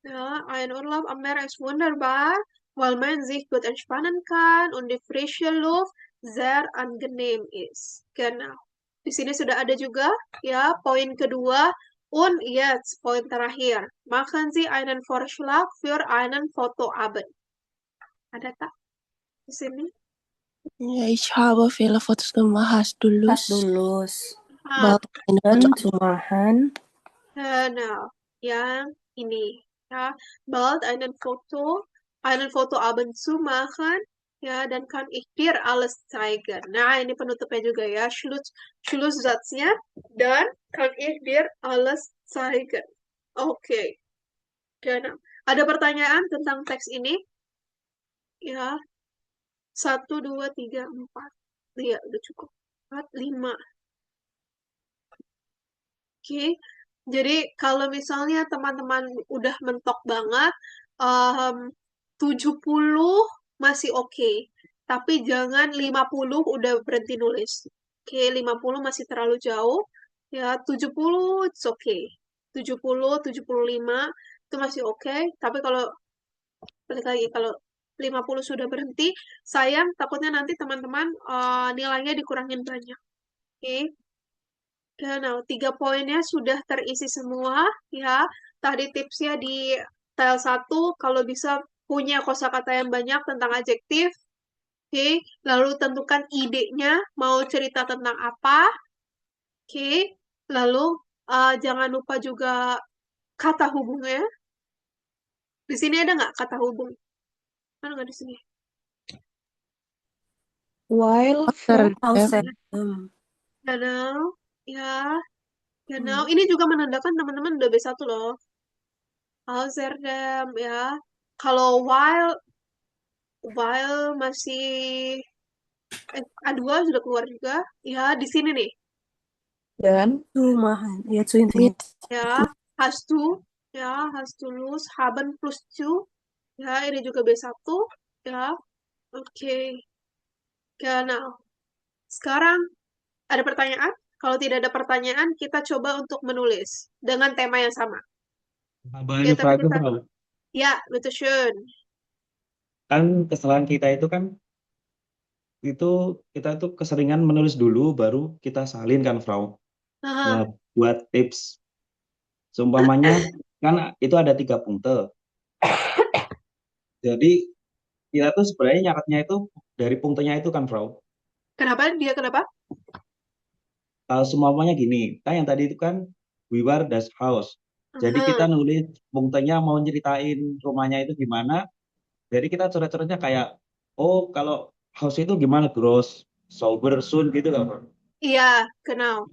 Ja, ein Urlaub am Meer ist wunderbar, weil man sich gut entspannen kann und die frische Luft sehr angenehm ist. Genau. Di sini sudah ada juga ya poin kedua. Und jetzt poin terakhir. Machen Sie einen Vorschlag für einen Fotoabend. Ada tak di sini? Ja, ich habe viele Fotos gemacht. Hast du Hast du Lust? Lust, Ah, Bald eine Fotos Foto- zu machen? genau. Yang ini. Ja, bald einen Fotoabend zu machen. Ya, dan kan ich dir alles zeigen. Nah, ini penutupnya juga ya. Schlusssatznya. Dan kan ich dir alles zeigen. Oke. Genau. Ada pertanyaan tentang teks ini? Ya. 1, 2, 3, 4. Iya, udah cukup. 4, 5. Oke. Jadi, kalau misalnya teman-teman udah mentok banget, 70 masih oke. Tapi jangan 50 udah berhenti nulis. Oke, 50 masih terlalu jauh. Ya, 70 it's okay. 70, 75 itu masih oke. Tapi kalau balik lagi kalau 50 sudah berhenti, sayang takutnya nanti teman-teman nilainya dikurangin banyak. Oke. Nah, 3 poinnya sudah terisi semua ya. Tadi tipsnya di tile 1 kalau bisa punya kosakata yang banyak tentang adjektif. Oke, lalu tentukan idenya mau cerita tentang apa. Oke, lalu jangan lupa juga kata hubungnya. Di sini ada nggak kata hubung? Ada nggak di sini? While Außer from dem. Danau, ya. Danau. Ini juga menandakan teman-teman udah B1 loh. Amsterdam, ya. Kalau while masih A2 sudah keluar juga. Ya, di sini nih. dan Zu machen. Ja, zu infinitiv. Ya, has to. Ya, has to lose. Haben plus to. Ya, ini juga B1. Ya, oke. Nah, sekarang ada pertanyaan? Kalau tidak ada pertanyaan, kita coba untuk menulis dengan tema yang sama. Tambahin Oke, tapi frage, kita... Frau. Ya, betul, Shun. Kan kesalahan kita itu kan kita itu keseringan menulis dulu baru kita salin kan, Frau. Aha. Nah, buat tips seumpamanya kan itu ada 3 punkte. Jadi kita tuh sebenarnya nyatetnya itu dari punktenya itu kan, Frau. Kenapa? Semuanya gini, kan yang tadi itu kan we were das house. Jadi Aha. kita nulis punktenya mau nyeritain rumahnya itu gimana. Jadi kita coret-coretnya kayak, oh kalau house itu gimana, gross, sober, soon gitu kan, Frau. Iya, genau.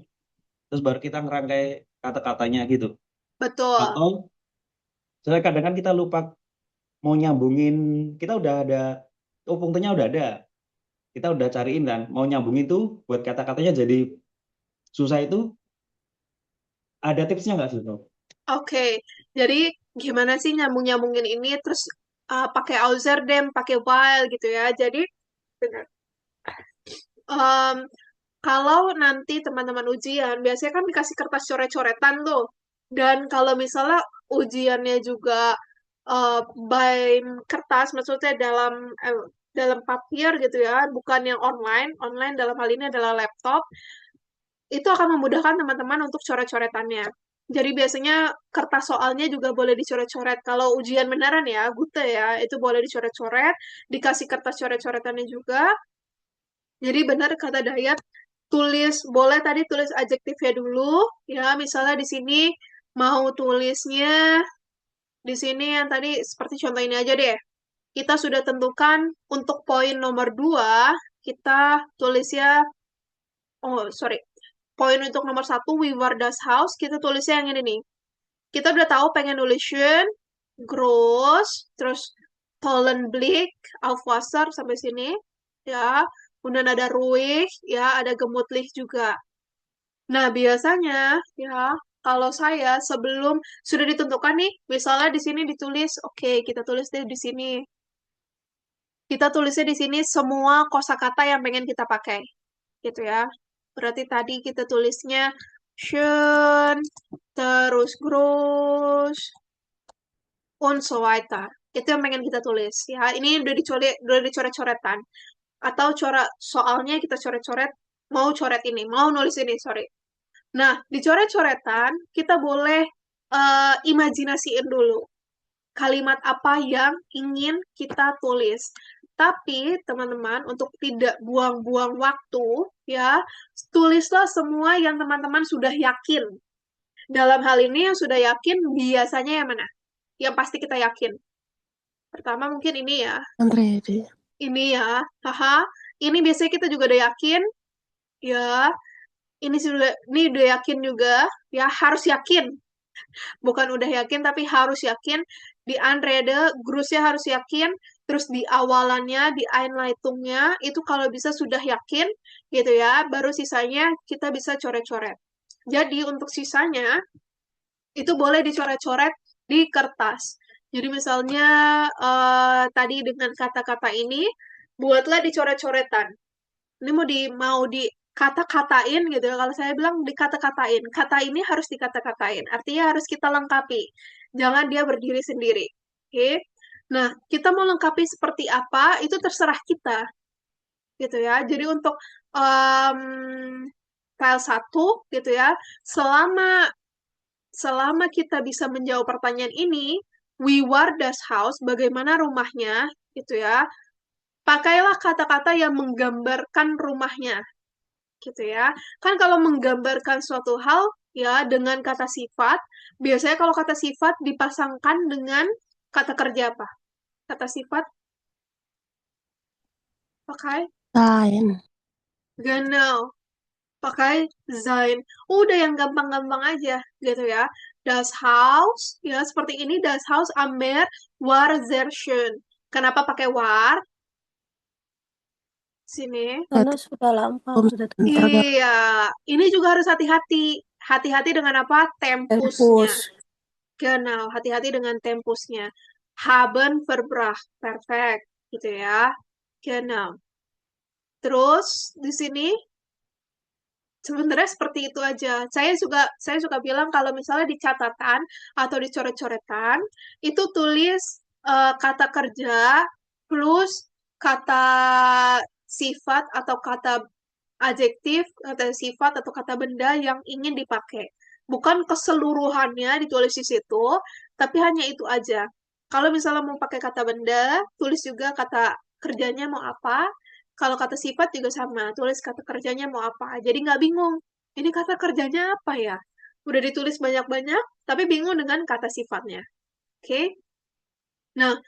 Terus baru kita ngerangkai kata-katanya gitu. Betul. Atau saya kadang kan kita lupa mau nyambungin, kita udah ada, oh punktenya udah ada, kita udah cariin kan, mau nyambungin tuh buat kata-katanya jadi susah itu, ada tipsnya nggak sih, Bro? Oke, jadi gimana sih nyambung-nyambungin ini terus pakai Auxerdem, pakai while gitu ya. Jadi benar. Em, kalau nanti teman-teman ujian, biasanya kan dikasih kertas coret-coretan tuh. Dan kalau misalnya ujiannya juga by kertas, maksudnya dalam papir gitu ya, bukan yang online. Online dalam hal ini adalah laptop. Itu akan memudahkan teman-teman untuk coret-coretannya. Jadi biasanya kertas soalnya juga boleh dicoret-coret. Kalau ujian beneran ya, Gute ya, itu boleh dicoret-coret, dikasih kertas coret-coretannya juga. Jadi benar kata Dayat, boleh tadi tulis adjektifnya dulu, ya misalnya di sini mau tulisnya, di sini yang tadi seperti contoh ini aja deh. Kita sudah tentukan untuk poin nomor 2, kita tulisnya, oh sorry, poin untuk nomor 1, we were das house, kita tulisnya yang ini nih. Kita udah tahu pengen nulis schön, groß, terus tollen Blick, auf Wasser sampai sini, ya. Kemudian ada ruhig, ya, ada gemutlich juga. Nah, biasanya, ya, kalau saya sebelum sudah ditentukan nih, misalnya di sini ditulis, oke, kita tulis deh di sini. Kita tulisnya di sini semua kosakata yang pengen kita pakai, gitu ya. Berarti tadi kita tulisnya schön, terus groß, und so weiter. Itu yang pengen kita tulis, ya. Ini udah dicoret-coretan. Atau soalnya kita coret-coret, mau coret ini, mau nulis ini, sorry. Nah, di coret-coretan, kita boleh imajinasiin dulu kalimat apa yang ingin kita tulis. Tapi, teman-teman, untuk tidak buang-buang waktu, ya, tulislah semua yang teman-teman sudah yakin. Dalam hal ini yang sudah yakin, biasanya yang mana? Yang pasti kita yakin. Pertama mungkin ini ya. Andrea deh. Ini ya. Haha. Ini biasanya kita juga udah yakin. Ya. Ini udah yakin juga. Ya, harus yakin. Bukan udah yakin, tapi harus yakin. Di Anrede, Grusnya harus yakin. Terus di awalannya, di Einleitungnya, itu kalau bisa sudah yakin, gitu ya. Baru sisanya kita bisa coret-coret. Jadi, untuk sisanya, itu boleh dicoret-coret di kertas. Jadi misalnya tadi dengan kata-kata ini, buatlah dicoret-coretan. Ini mau dikata-katain gitu ya. Kalau saya bilang dikata-katain. Kata ini harus dikata-katain. Artinya harus kita lengkapi. Jangan dia berdiri sendiri. Oke. Nah, kita mau lengkapi seperti apa, itu terserah kita. Gitu ya. Jadi untuk file 1 gitu ya, selama kita bisa menjawab pertanyaan ini, we were das house, bagaimana rumahnya, gitu ya. Pakailah kata-kata yang menggambarkan rumahnya, gitu ya. Kan kalau menggambarkan suatu hal, ya dengan kata sifat, biasanya kalau kata sifat dipasangkan dengan kata kerja apa? Kata sifat pakai Sein. genau, pakai sein. Udah yang gampang-gampang aja, gitu ya. Das Haus, ya seperti ini, das Haus am Meer war sehr schön. Kenapa pakai war? Sini. Karena sudah lampau, sudah tergambar. Iya, ini juga harus hati-hati. Hati-hati dengan apa? Tempusnya. Tempus. Genau, hati-hati dengan tempusnya. Haben verbracht, perfect, gitu ya. Genau. Terus di sini sebenarnya seperti itu aja. Saya suka bilang kalau misalnya di catatan atau di coret-coretan itu tulis kata kerja plus kata sifat atau kata adjektif, kata sifat atau kata benda yang ingin dipakai. Bukan keseluruhannya ditulis di situ, tapi hanya itu aja. Kalau misalnya mau pakai kata benda, tulis juga kata kerjanya mau apa. Kalau kata sifat juga sama, tulis kata kerjanya mau apa. Jadi nggak bingung, ini kata kerjanya apa ya? Udah ditulis banyak-banyak, tapi bingung dengan kata sifatnya. Oke? Nah,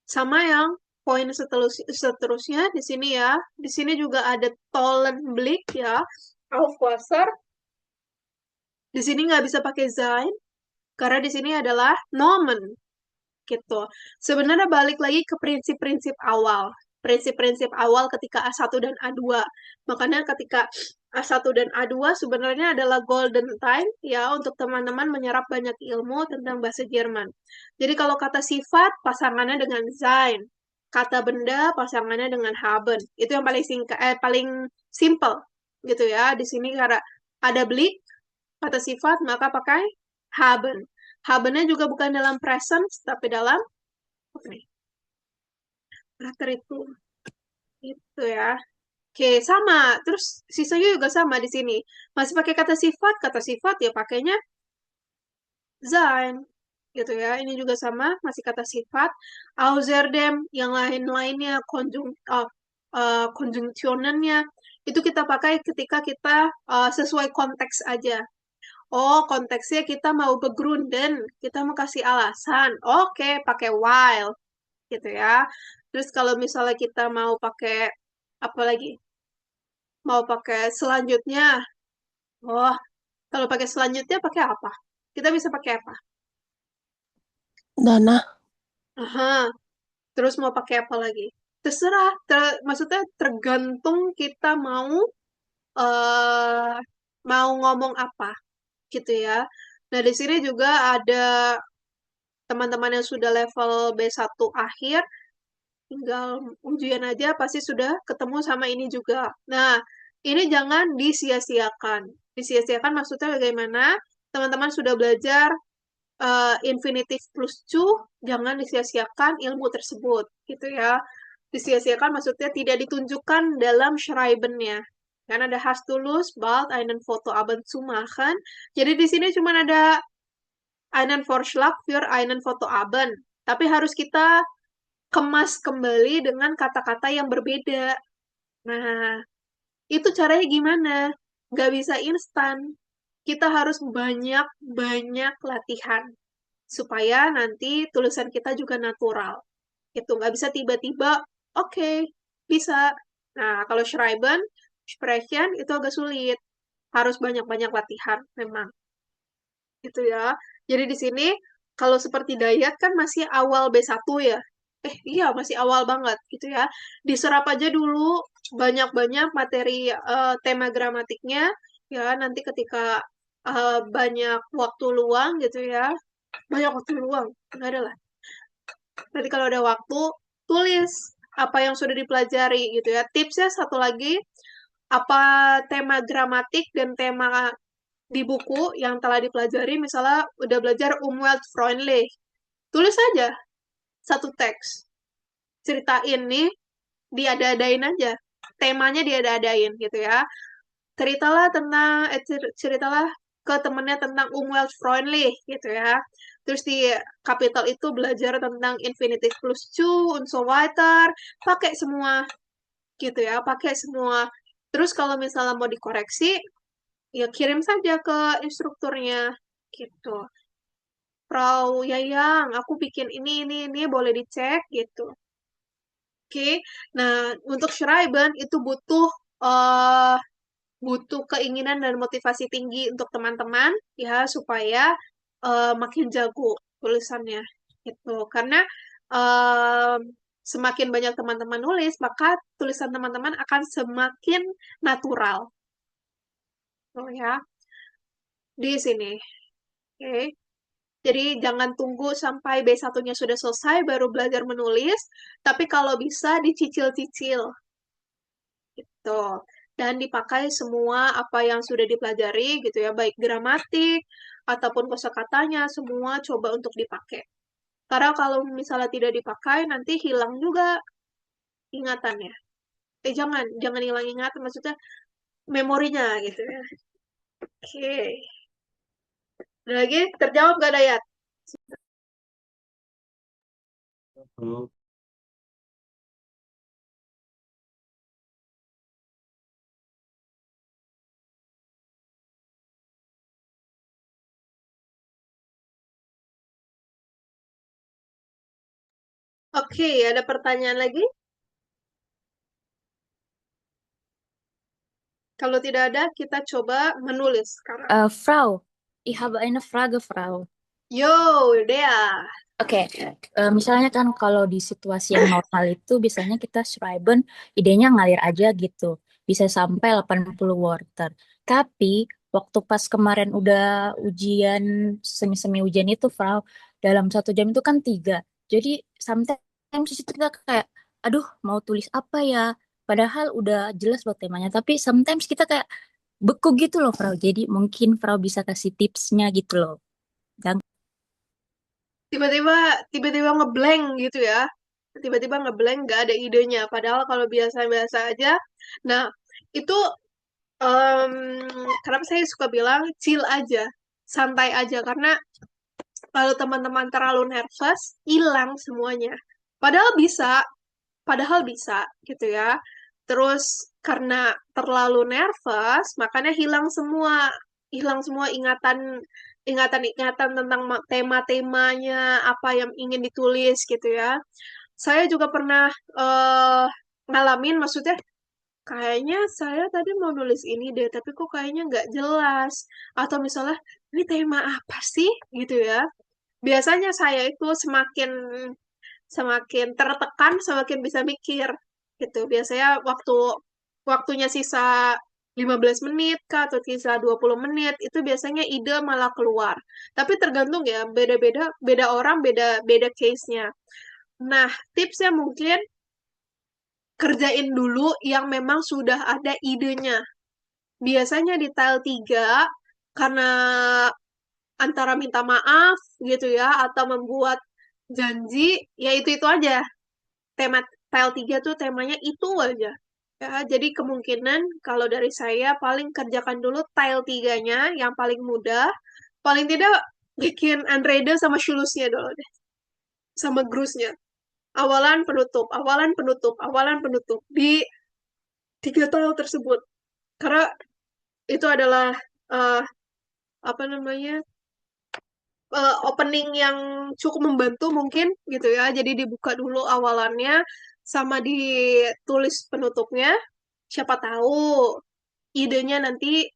sama yang poin seterusnya di sini ya. Di sini juga ada tollen Blick ya. Aufwasser. Di sini nggak bisa pakai sein, karena di sini adalah nomen. Gitu. Sebenarnya balik lagi ke prinsip-prinsip awal. Prinsip-prinsip awal ketika A1 dan A2. Makanya ketika A1 dan A2 sebenarnya adalah golden time ya untuk teman-teman menyerap banyak ilmu tentang bahasa Jerman. Jadi kalau kata sifat pasangannya dengan sein, kata benda pasangannya dengan haben. Itu yang paling paling simple gitu ya. Di sini karena ada Blick kata sifat maka pakai haben. Habennya juga bukan dalam present tapi dalam apa nih? Karakter itu ya. Oke, sama. Terus sisanya juga sama di sini. Masih pakai kata sifat ya pakainya sein. Gitu ya. Ini juga sama, masih kata sifat. Außerdem, yang lain-lainnya, konjunksionennya, itu kita pakai ketika kita sesuai konteks aja. Oh, konteksnya kita mau begründen, kita mau kasih alasan. Oke, pakai while, gitu ya. Terus kalau misalnya kita mau pakai apa lagi? Mau pakai selanjutnya. Oh, kalau pakai selanjutnya pakai apa? Kita bisa pakai apa? Dana. Aha. Terus mau pakai apa lagi? Terserah. Maksudnya tergantung kita eh mau ngomong apa, gitu ya. Nah, di sini juga ada teman-teman yang sudah level B1 akhir, tinggal ujian aja pasti sudah ketemu sama ini juga. Nah, ini jangan disia-siakan. Disia-siakan maksudnya bagaimana? Teman-teman sudah belajar infinitive plus to, jangan disia-siakan ilmu tersebut, gitu ya. Disia-siakan maksudnya tidak ditunjukkan dalam Schreiben-nya. Kan ada hast du Lust, bald einen Fotoabend zu machen. Jadi di sini cuma ada einen Vorschlag für einen Fotoabend. Tapi harus kita kemas kembali dengan kata-kata yang berbeda. Nah, itu caranya gimana? Nggak bisa instan. Kita harus banyak-banyak latihan. Supaya nanti tulisan kita juga natural. Itu nggak bisa tiba-tiba, oke, bisa. Nah, kalau Schreiben, Sprechen itu agak sulit. Harus banyak-banyak latihan, memang. Gitu ya. Jadi di sini, kalau seperti Dayat kan masih awal B1 ya. Iya, masih awal banget gitu ya. Diserap aja dulu banyak-banyak materi tema gramatiknya ya. Nanti ketika banyak waktu luang gitu ya. Banyak waktu luang, enggak ada lah. Nanti kalau ada waktu, tulis apa yang sudah dipelajari gitu ya. Tipsnya satu lagi, apa tema gramatik dan tema di buku yang telah dipelajari, misalnya udah belajar Umweltfreundlich, tulis aja satu teks. Ceritain nih, diada-adain aja. Temanya diada-adain gitu ya. Ceritalah ke temennya tentang Umweltfreundlich gitu ya. Terus di kapitel itu belajar tentang infinitive plus zu und so weiter. Pakai semua gitu ya, pakai semua. Terus kalau misalnya mau dikoreksi, ya kirim saja ke instrukturnya gitu. Frau Yayang, aku bikin ini, boleh dicek gitu. Oke, nah untuk Schreiben itu eh butuh keinginan dan motivasi tinggi untuk teman-teman ya supaya makin jago tulisannya gitu. Karena eh, semakin banyak teman-teman nulis, maka tulisan teman-teman akan semakin natural. Oh ya, di sini. Oke. Jadi jangan tunggu sampai B1-nya sudah selesai baru belajar menulis, tapi kalau bisa dicicil-cicil gitu. Dan dipakai semua apa yang sudah dipelajari gitu ya, baik gramatik ataupun kosakatanya, semua coba untuk dipakai. Karena kalau misalnya tidak dipakai, nanti hilang juga ingatannya. Jangan hilang ingatan, maksudnya memorinya gitu ya. Oke. Ada lagi, terjawab gak Dayat? Bu. Oke, ada pertanyaan lagi? Kalau tidak ada, kita coba menulis sekarang. Frau, ich habe eine Frage, Frau. Yo, Dea. Oke, misalnya kan kalau di situasi yang normal itu biasanya kita schreiben idenya ngalir aja gitu. Bisa sampai 80 Wörter. Tapi waktu pas kemarin udah ujian, semi-semi ujian itu, Frau, dalam 1 jam itu kan 3. Jadi sometimes itu kita kayak, aduh mau tulis apa ya? Padahal udah jelas loh temanya. Tapi sometimes kita kayak beku gitu loh, Frau. Jadi mungkin Frau bisa kasih tipsnya gitu loh. Dan Tiba-tiba ngeblank gitu ya. Tiba-tiba ngeblank, nggak ada idenya. Padahal kalau biasa-biasa aja. Nah, itu em, kenapa saya suka bilang chill aja, santai aja. Karena kalau teman-teman terlalu nervous, hilang semuanya. Padahal bisa, padahal bisa gitu ya. Terus karena terlalu nervous, makanya hilang semua ingatan-ingatan tentang tema-temanya, apa yang ingin ditulis gitu ya. Saya juga pernah eh, ngalamin, maksudnya kayaknya saya tadi mau nulis ini deh, tapi kok kayaknya nggak jelas. Atau misalnya, ini tema apa sih gitu ya. Biasanya saya itu semakin semakin tertekan, semakin bisa mikir gitu. Biasanya waktunya sisa 15 menit kah atau sisa 20 menit itu biasanya ide malah keluar. Tapi tergantung ya, beda-beda, beda orang, beda beda case-nya. Nah, tipsnya mungkin kerjain dulu yang memang sudah ada idenya. Biasanya di tile 3 karena antara minta maaf gitu ya atau membuat janji, ya itu aja. Tema tile 3 tuh temanya itu aja. Ya, jadi kemungkinan kalau dari saya paling kerjakan dulu tile 3-nya yang paling mudah. Paling tidak bikin Andreda sama Shulusnya dulu deh. Sama Grusnya. Awalan penutup, awalan penutup, awalan penutup di 3 tile tersebut. Karena itu adalah eh, apa namanya opening yang cukup membantu mungkin gitu ya. Jadi dibuka dulu awalannya sama ditulis penutupnya. Siapa tahu idenya nanti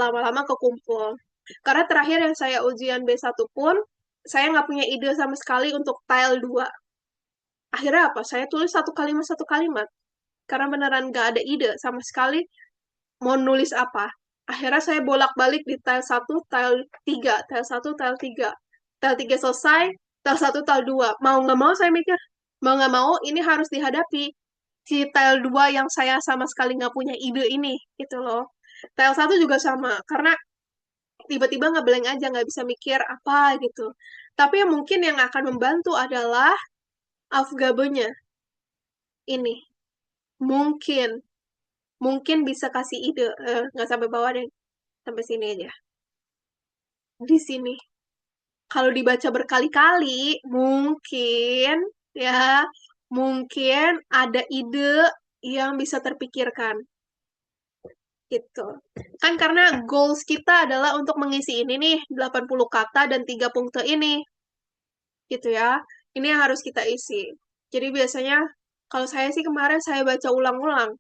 lama-lama kekumpul. Karena terakhir yang saya ujian B1 pun, saya nggak punya ide sama sekali untuk tile 2. Akhirnya apa? Saya tulis satu kalimat. Karena beneran nggak ada ide sama sekali mau nulis apa. Akhirnya saya bolak-balik di tile 1, tile 3, tile 1, tile 3. Tile 3 selesai, Tile 1, tile 2. Mau nggak mau saya mikir, mau nggak mau ini harus dihadapi. Si tile 2 yang saya sama sekali nggak punya ide ini, gitu loh. Tile 1 juga sama, karena tiba-tiba ngeblank aja, nggak bisa mikir apa gitu. Tapi yang mungkin yang akan membantu adalah Aufgabe-nya ini. Mungkin, mungkin bisa kasih ide. Nggak sampai bawah deh, sampai sini aja. Di sini. Kalau dibaca berkali-kali, mungkin ya, mungkin ada ide yang bisa terpikirkan gitu. Kan karena goals kita adalah untuk mengisi ini nih, 80 kata dan 3 punkte ini. Gitu ya. Ini yang harus kita isi. Jadi biasanya kalau saya sih kemarin saya baca ulang-ulang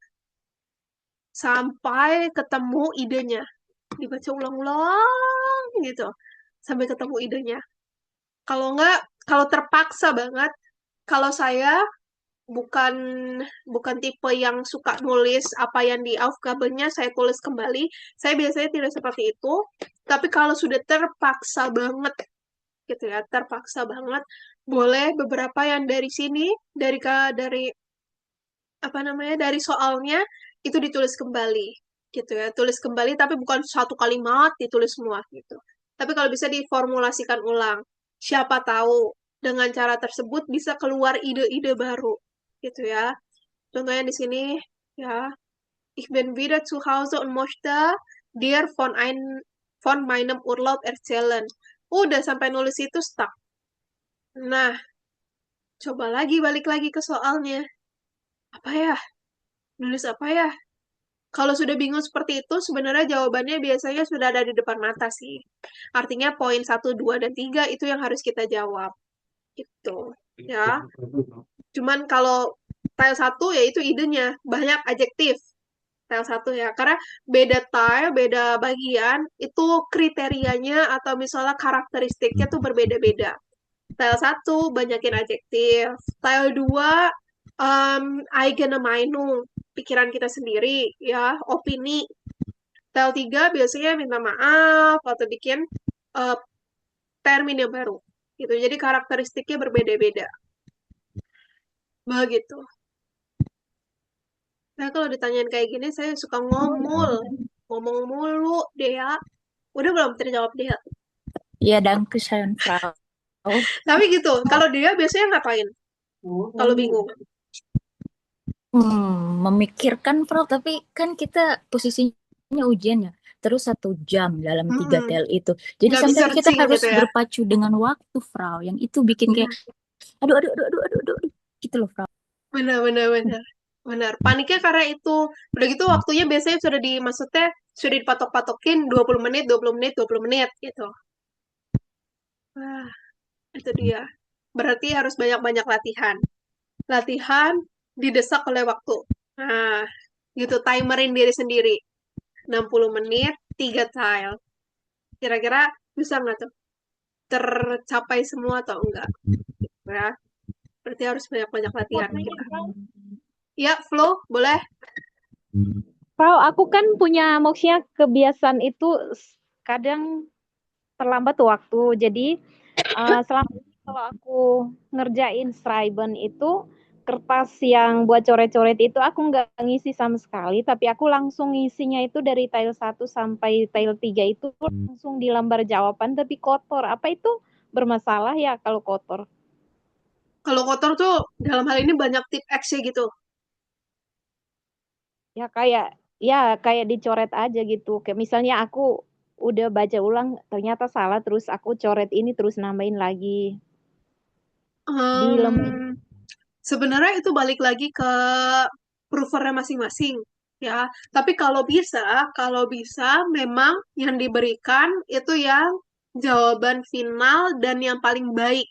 sampai ketemu idenya. Dibaca ulang-ulang gitu sampai ketemu idenya. Kalau enggak, kalau terpaksa banget, kalau saya bukan bukan tipe yang suka nulis apa yang di Aufgabennya saya tulis kembali. Saya biasanya tidak seperti itu. Tapi kalau sudah terpaksa banget gitu ya, terpaksa banget, boleh beberapa yang dari sini, dari apa namanya, dari soalnya itu ditulis kembali gitu ya. Tulis kembali tapi bukan satu kalimat ditulis semua gitu. Tapi kalau bisa diformulasikan ulang. Siapa tahu dengan cara tersebut bisa keluar ide-ide baru gitu ya. Contohnya di sini ya, ich bin wieder zu Hause und möchte dir von meinem Urlaub erzählen. Udah sampai nulis itu stuck. Nah, coba lagi balik lagi ke soalnya. Apa ya? Nulis apa ya? Kalau sudah bingung seperti itu, sebenarnya jawabannya biasanya sudah ada di depan mata sih. Artinya poin 1, 2, dan 3 itu yang harus kita jawab. Gitu. Ya. Cuman kalau tile 1 ya itu idenya. Banyak adjektif. Tile 1 ya. Karena beda tile, beda bagian, itu kriterianya atau misalnya karakteristiknya tuh berbeda-beda. Tile 1 banyakin adjektif. Tile 2 eigene Meinung, pikiran kita sendiri ya, opini. Tile 3 biasanya minta maaf atau bikin uh, termin yang baru. Gitu. Jadi karakteristiknya berbeda-beda. Begitu. Nah, kalau ditanyain kayak gini saya suka ngomong mulu deh ya. Udah belum terjawab deh. Ya, Dankeschön, Frau. Tapi gitu, kalau dia biasanya ngapain? Kalau bingung. Memikirkan, Frau, tapi kan kita posisinya ujian ya. Terus 1 jam dalam 3 tel itu. Jadi Nggak sampai bisa kita searching harus gitu ya. berpacu dengan waktu, Frau. Yang itu bikin kayak, aduh, gitu loh, Frau. Benar. Paniknya karena itu. Udah gitu waktunya biasanya sudah maksudnya sudah dipatok-patokin 20 menit, 20 menit, 20 menit gitu. Wah, itu dia. Berarti harus banyak-banyak latihan. Latihan didesak oleh waktu. Nah, gitu timerin diri sendiri. 60 menit, 3 tile. Kira-kira bisa nggak tuh? Tercapai semua atau enggak? Ya, berarti harus banyak-banyak latihan kita. Ya, Flo, boleh? Frau, aku kan punya maksudnya kebiasaan itu kadang terlambat waktu. Jadi selama ini kalau aku ngerjain Schreiben itu kertas yang buat coret-coret itu aku nggak ngisi sama sekali, tapi aku langsung ngisinya itu dari tile 1 sampai tile 3 itu langsung di lembar jawaban tapi kotor. Apa itu bermasalah ya kalau kotor? Kalau kotor tuh dalam hal ini banyak tip X gitu. Ya kayak dicoret aja gitu. Kayak misalnya aku udah baca ulang ternyata salah terus aku coret ini terus nambahin lagi di lembar. Sebenarnya itu balik lagi ke provernya masing-masing ya. Tapi kalau bisa memang yang diberikan itu yang jawaban final dan yang paling baik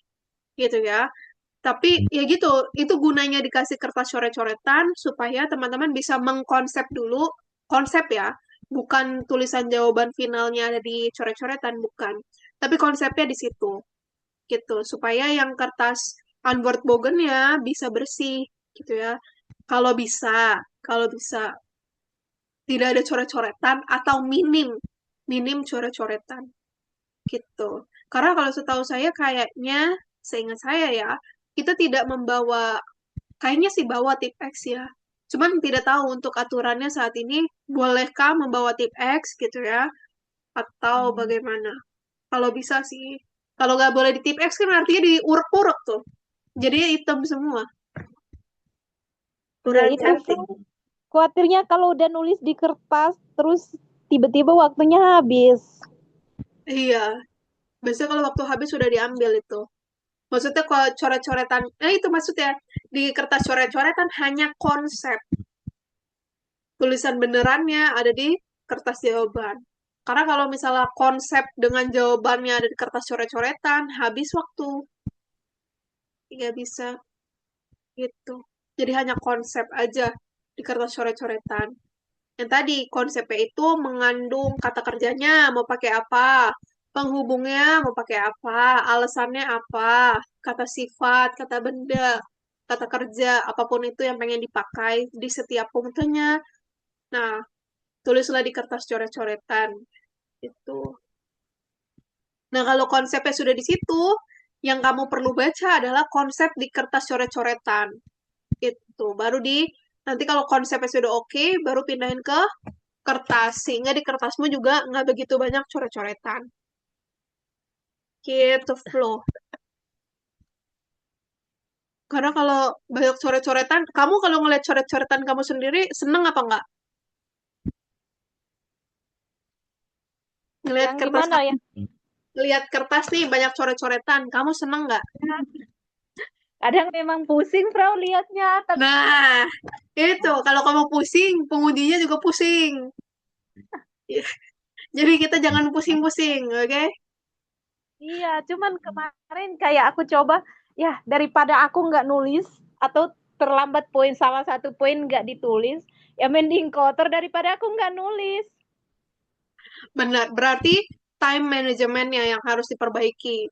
gitu ya. Tapi ya gitu, itu gunanya dikasih kertas coret-coretan supaya teman-teman bisa mengkonsep dulu, konsep ya, bukan tulisan jawaban finalnya ada di coret-coretan, bukan. Tapi konsepnya di situ, gitu. Supaya yang kertas Unwordbogen-nya bisa bersih, gitu ya. Kalau bisa tidak ada coret-coretan atau minim coret-coretan, gitu. Karena kalau setahu saya kayaknya seingat saya ya, kita tidak membawa, kayaknya sih bawa tip X ya. Cuman tidak tahu untuk aturannya saat ini, bolehkah membawa tip X gitu ya, atau bagaimana. Kalau bisa sih. Kalau nggak boleh di tip X kan artinya diurek-urek tuh. Jadi hitam semua. Ya Kurang itu cantik. khawatirnya kalau udah nulis di kertas terus tiba-tiba waktunya habis. Iya. Biasanya kalau waktu habis sudah diambil itu. Maksudnya kalau coret-coretan, itu maksudnya di kertas coret-coretan hanya konsep. Tulisan benerannya ada di kertas jawaban. Karena kalau misalnya konsep dengan jawabannya ada di kertas coret-coretan, habis waktu. Nggak bisa gitu. Jadi hanya konsep aja di kertas coret-coretan. Yang tadi konsepnya itu mengandung kata kerjanya mau pakai apa, penghubungnya mau pakai apa, alasannya apa, kata sifat, kata benda, kata kerja, apapun itu yang pengen dipakai di setiap punktenya. Nah, tulislah di kertas coret-coretan itu. Nah, kalau konsepnya sudah di situ, yang kamu perlu baca adalah konsep di kertas coret-coretan. Itu baru nanti kalau konsepnya sudah oke, baru pindahin ke kertas, sehingga di kertasmu juga nggak begitu banyak coret-coretan. Gitu, flow. Karena kalau banyak coret-coretan, kamu kalau ngeliat coret-coretan kamu sendiri, seneng apa nggak? Ngeliat Yang kertas, gimana ya? ngeliat kertas nih banyak coret-coretan, kamu seneng nggak? Kadang memang pusing, Frau, lihatnya. Tapi Nah, itu. Kalau kamu pusing, pengujinya juga pusing. Jadi kita jangan pusing-pusing, oke? iya, cuman kemarin kayak aku coba, ya daripada aku nggak nulis atau terlambat poin salah satu poin nggak ditulis, ya mending kotor daripada aku nggak nulis. Benar, berarti time manajemennya yang harus diperbaiki.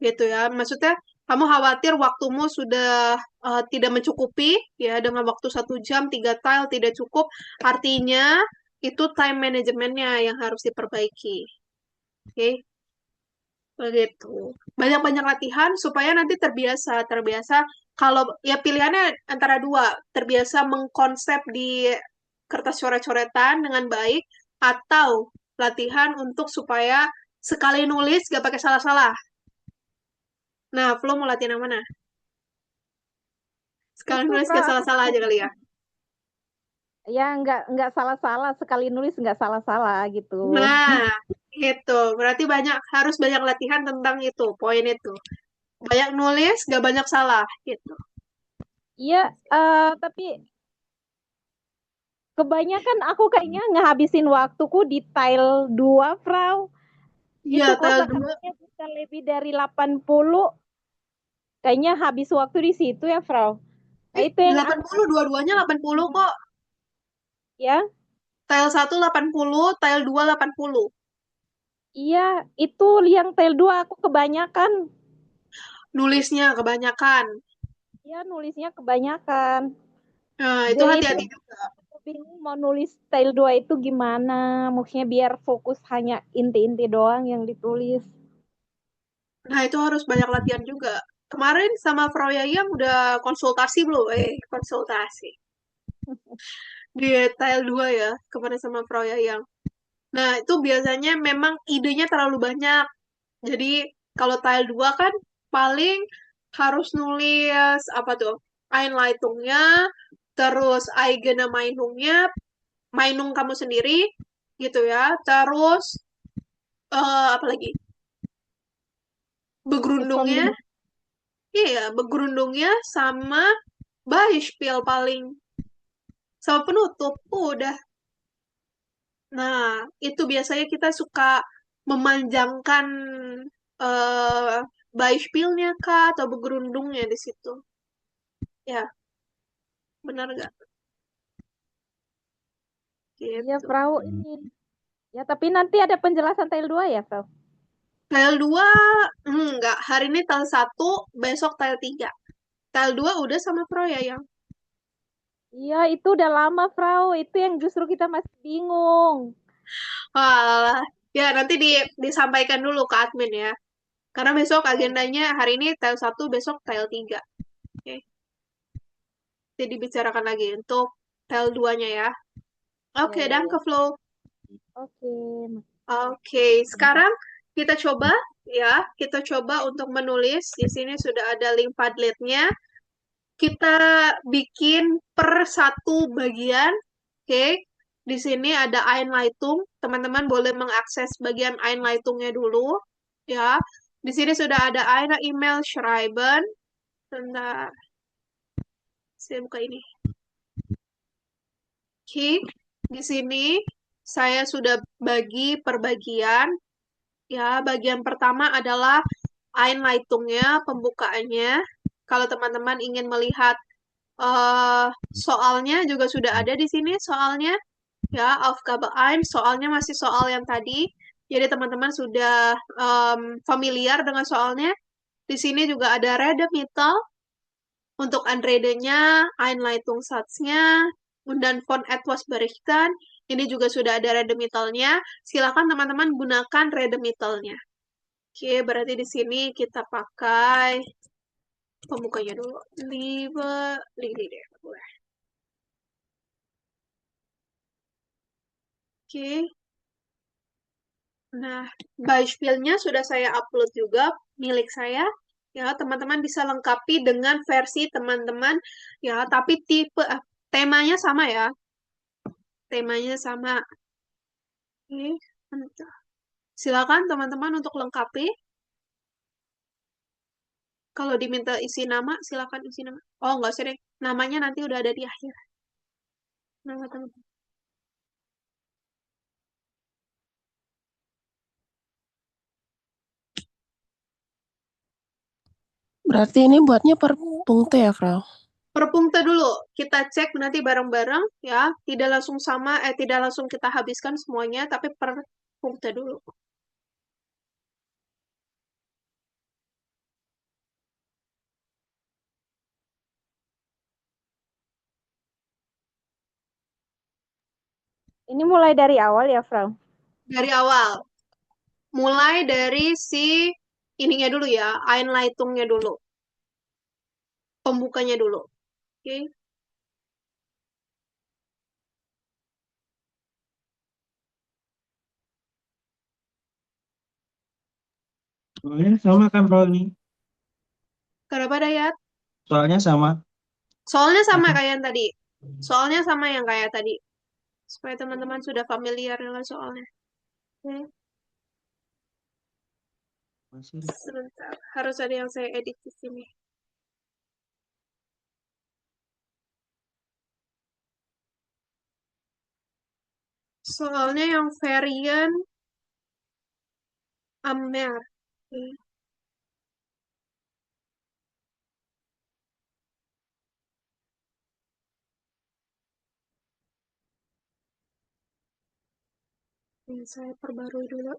Gitu ya. Maksudnya, kamu khawatir waktumu sudah tidak mencukupi, ya, dengan waktu 1 jam, 3 tile tidak cukup. Artinya, itu time manajemennya yang harus diperbaiki. Oke? Begitu. Banyak-banyak latihan supaya nanti terbiasa. Terbiasa, kalau, ya pilihannya antara dua. Terbiasa mengkonsep di kertas coret-coretan dengan baik, atau latihan untuk supaya sekali nulis gak pakai salah-salah. Nah, Flo mau latihan yang mana? Sekali Itu, nulis Frau, gak aku salah-salah aja kali ya. ya nggak salah-salah, sekali nulis nggak salah-salah gitu. Nah, itu. Berarti harus banyak latihan tentang itu, poin itu. Banyak nulis, gak banyak salah, gitu. Iya, tapi kebanyakan aku kayaknya ngehabisin waktuku di tile 2, Frau. Iya, Itu tile 2. kosakatanya bisa lebih dari 80. Kayaknya habis waktu di situ ya, Frau. Nah, itu yang 80, dua-duanya 80 kok. ya. Tile 1 80, tile 2 80. Iya, itu yang tile 2 aku kebanyakan. Nulisnya kebanyakan. Iya, nulisnya kebanyakan. Nah, itu Jadi hati-hati itu juga. aku bingung mau nulis tile 2 itu gimana. Maksudnya biar fokus hanya inti-inti doang yang ditulis. Nah, itu harus banyak latihan juga. Kemarin sama Frau Yayang udah konsultasi belum? Konsultasi. Di tile 2 ya, kemarin sama Frau Yayang. Nah, itu biasanya memang idenya terlalu banyak. Jadi, kalau tile 2 kan paling harus nulis apa tuh? Einleitungnya, terus eigene Meinungnya, Meinung kamu sendiri, gitu ya. Terus, apa lagi? Begrundungnya, iya, begrundungnya sama Beispiel paling. Sama penutup, udah. Nah, itu biasanya kita suka memanjangkan eh Beispielnya kah atau begerundungnya di situ. Ya, benar nggak? Iya, Gitu. Frau ini. Ya, tapi nanti ada penjelasan tile 2 ya, Frau? Tile 2, enggak. Hari ini tile 1, besok tile 3. Tile 2 udah sama Pro ya yang. Iya, itu udah lama, Frau. Itu yang justru kita masih bingung. Wah, ya nanti disampaikan dulu ke admin ya. Karena besok agendanya hari ini tile 1, besok tile 3. Oke. Jadi dibicarakan lagi untuk tile 2-nya ya. Oke, Ya, dan ya. ke flow. Oke. Oke, sekarang kita coba ya, kita coba untuk menulis. Di sini sudah ada link Padlet-nya. Kita bikin per satu bagian. Oke. Di sini ada Einleitung. Teman-teman boleh mengakses bagian Einleitungnya dulu ya. Di sini sudah ada eine email schreiben. Bentar, saya buka ini. Oke, di sini saya sudah bagi per bagian. Ya, bagian pertama adalah Einleitungnya, pembukaannya. Kalau teman-teman ingin melihat soalnya juga sudah ada di sini soalnya. Ya, Aufgabe 1, soalnya masih soal yang tadi. Jadi teman-teman sudah familiar dengan soalnya. Di sini juga ada Redemittel untuk Anrede-nya, Einleitungssatznya, dan von etwas berichten. Ini juga sudah ada Redemittelnya. Silakan teman-teman gunakan Redemittelnya. Oke, berarti di sini kita pakai pembukanya dulu. Liebe. Oke. Nah, Beispielnya sudah saya upload juga milik saya. Ya, teman-teman bisa lengkapi dengan versi teman-teman. Ya, tapi temanya sama ya. Temanya sama. Oke, bentar. Silakan teman-teman untuk lengkapi. Kalau diminta isi nama, silakan isi nama. Oh, nggak usah deh. Namanya nanti udah ada di akhir. Nama teman-teman. Berarti ini buatnya per punkte ya, Frau? Per punkte dulu. Kita cek nanti bareng-bareng ya. Tidak langsung sama, tidak langsung kita habiskan semuanya, tapi per punkte dulu. Ini mulai dari awal ya, Frau? Dari awal. Mulai dari si ininya dulu ya, Einleitungnya dulu. Pembukanya dulu. Oke. Soalnya sama kan Bro ini? Kenapa Dayat? Soalnya sama. Soalnya sama kayak yang tadi. Soalnya sama yang kayak tadi. Supaya teman-teman sudah familiar dengan soalnya. Oke. Masih. Sebentar. Harus ada yang saya edit di sini. Soalnya yang varian Amer. Oke. Yang saya perbarui dulu.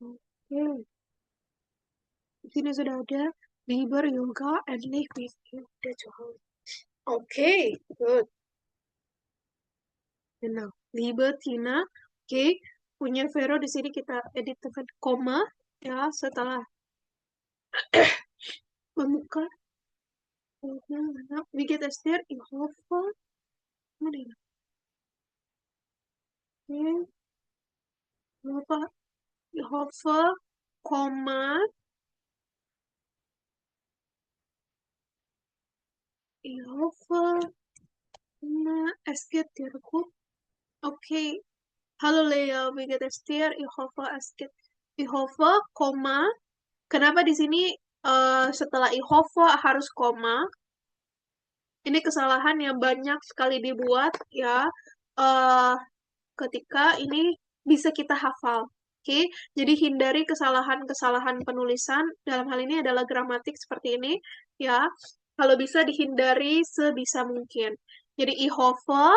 Oke, di sini sudah ada Liber, Yoga, and Live with you. Udah cukup. Oke, good. Nah, Liber, Tina. Oke, punya Vero di sini kita edit dengan koma ya setelah membuka. We get Esther, Ihova, mana ya? Oke, Ihova, Ihova, koma, Ihova, Esther, Dirkut. Oke, halo Lea, we get Esther, Ihova, Esther, Ihova, koma. Kenapa di sini setelah Ihova harus koma? Ini kesalahan yang banyak sekali dibuat ya. eh Ketika ini bisa kita hafal. Oke, jadi hindari kesalahan-kesalahan penulisan. Dalam hal ini adalah gramatik seperti ini, ya. Kalau bisa dihindari sebisa mungkin. Jadi ich hoffe,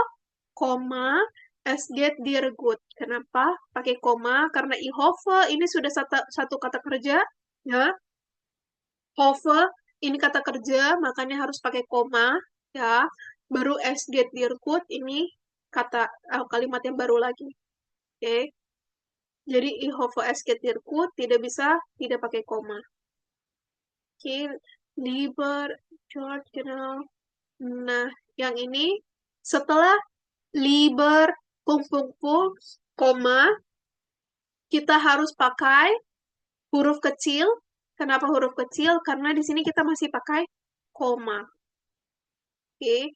koma, es geht dir gut. Kenapa pakai koma? Karena ich hoffe ini sudah satu kata kerja, ya. Hoffe ini kata kerja, makanya harus pakai koma, ya. Baru es geht dir gut ini kata kalimat yang baru lagi. Oke. Jadi ich hoffe es geht dir gut tidak bisa tidak pakai koma. Oke, lieber George, genau. Nah, yang ini setelah lieber koma, kita harus pakai huruf kecil. Kenapa huruf kecil? Karena di sini kita masih pakai koma. Oke,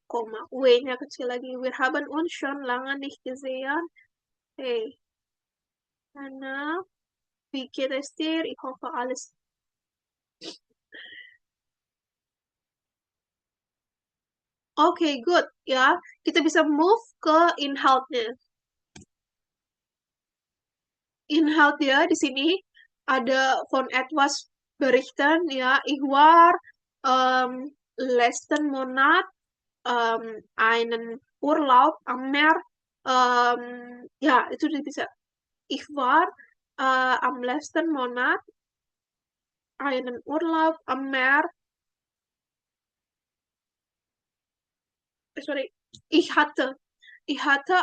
koma. W-nya kecil lagi. Wir haben uns schon lange nicht gesehen. Hey, Anna, wie geht es dir? Ich hoffe, alles. Oke, good. Ya, kita bisa move ke inhaltnya. Inhalt ya, di sini ada von etwas berichten, ya. Ich war letzten Monat einen Urlaub am Meer. Ya, itu bisa. Ich war am letzten Monat einen Urlaub am Meer. Sorry, ich hatte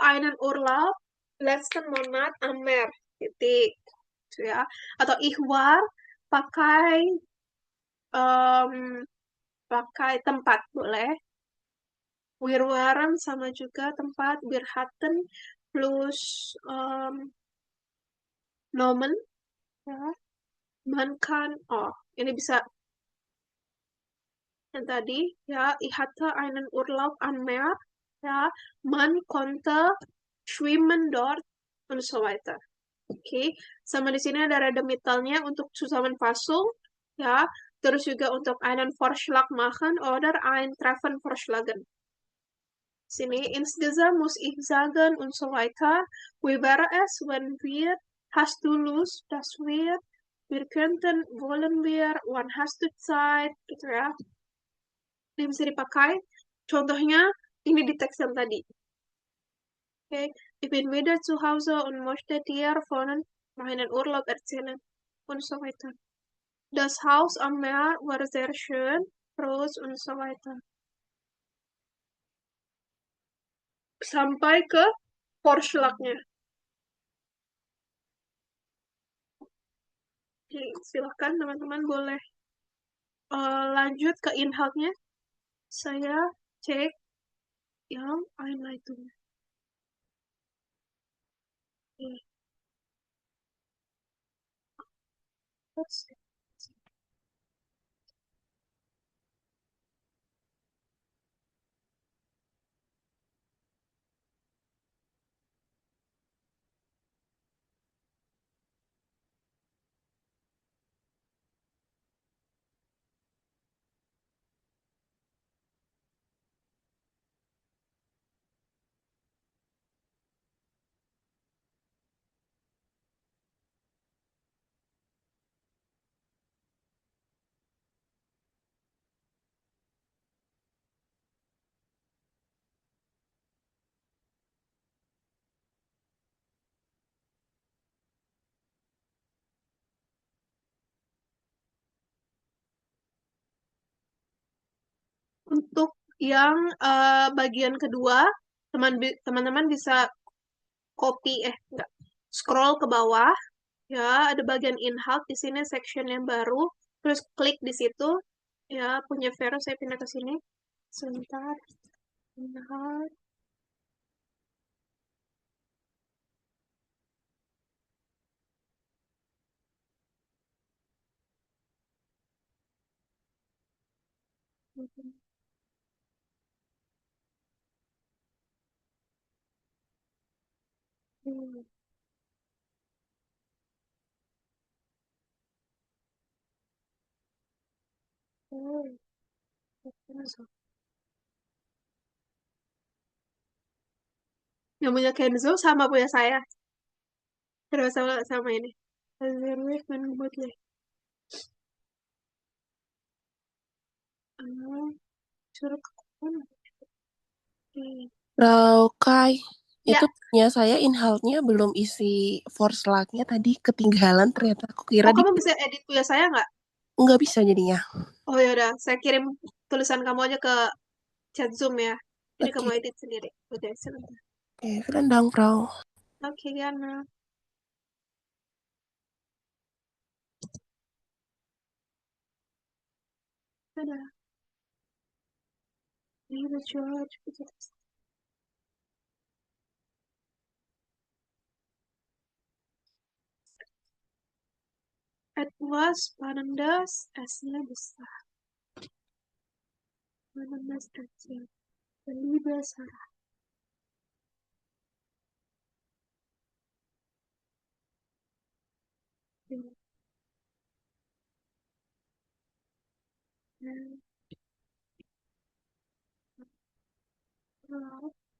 einen Urlaub letzten Monat am Meer. Titik. Gitu ya. Atau ich war pakai pakai tempat boleh. Wir waren sama juga tempat. Wir hatten plus nomen ya. Man kann, oh ini bisa yang tadi ya, ich hatte einen Urlaub am Meer, ya, man konnte schwimmen dort und so weiter. Oke, sama di sini ada Redemitalnya untuk Zusammenfassung, ya, terus juga untuk einen Vorschlag machen oder ein Treffen vorschlagen. Sini, insgesamt muss ich sagen und so weiter. Wie wäre es, wenn wir, hast du Lust, dass wir könnten, wollen wir, wann hast du Zeit, gitu ya. Ini bisa dipakai. Contohnya, ini di teks yang tadi. Oke, ich bin wieder zu Hause und möchte dir von meinen Urlaub erzählen und so weiter. Das Haus am Meer war sehr schön, groß und so weiter. Sampai ke Vorschlagnya. Oke, silahkan teman-teman boleh lanjut ke inhaltnya. Saya cek yang Einleitung. Oke. Untuk yang bagian kedua, teman-teman bisa enggak, scroll ke bawah, ya, ada bagian in-health di sini section yang baru, terus klik di situ, ya, punya Vero, saya pindah ke sini, sebentar, in-health, yang punya Kenzo sama punya saya, terus sama ini. Suruh ke mana? Kai, Ya, itu punya saya in-health-nya belum isi force lock-nya tadi ketinggalan ternyata. Aku kira kamu bisa edit punya saya nggak? nggak bisa jadinya. Oh ya udah, saya kirim tulisan kamu aja ke chat Zoom ya. Jadi kamu Oke, edit sendiri. Oke, sebentar. oke, rendang, Frau. Oke, Gana. Dadah. Ini udah George. Atlas, Panendas, S-nya besar. Panendas kecil. Lebih besar.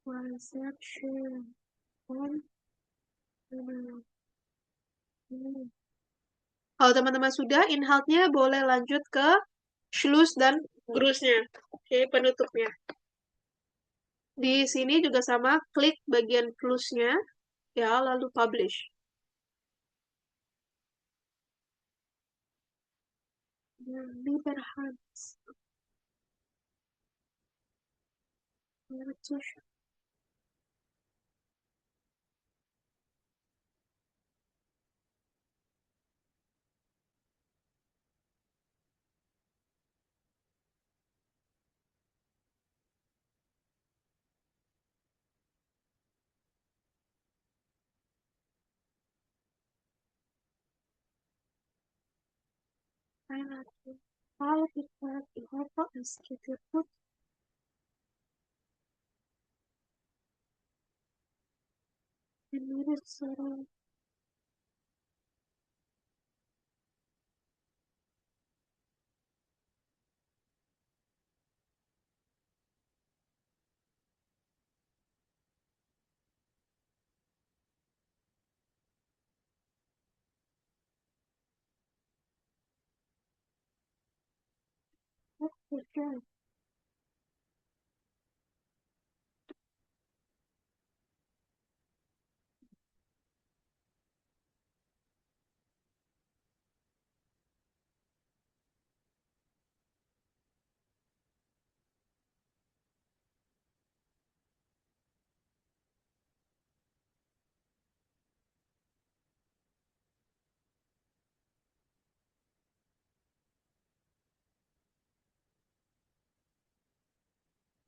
Perception. Kalau teman-teman sudah, in-health-nya boleh lanjut ke Schluss dan Grusnya. Oke, penutupnya. Di sini juga sama, klik bagian plus-nya, ya, lalu publish. Lieberhans. Kalau kita apa sekitar put menurut seorang pekerja,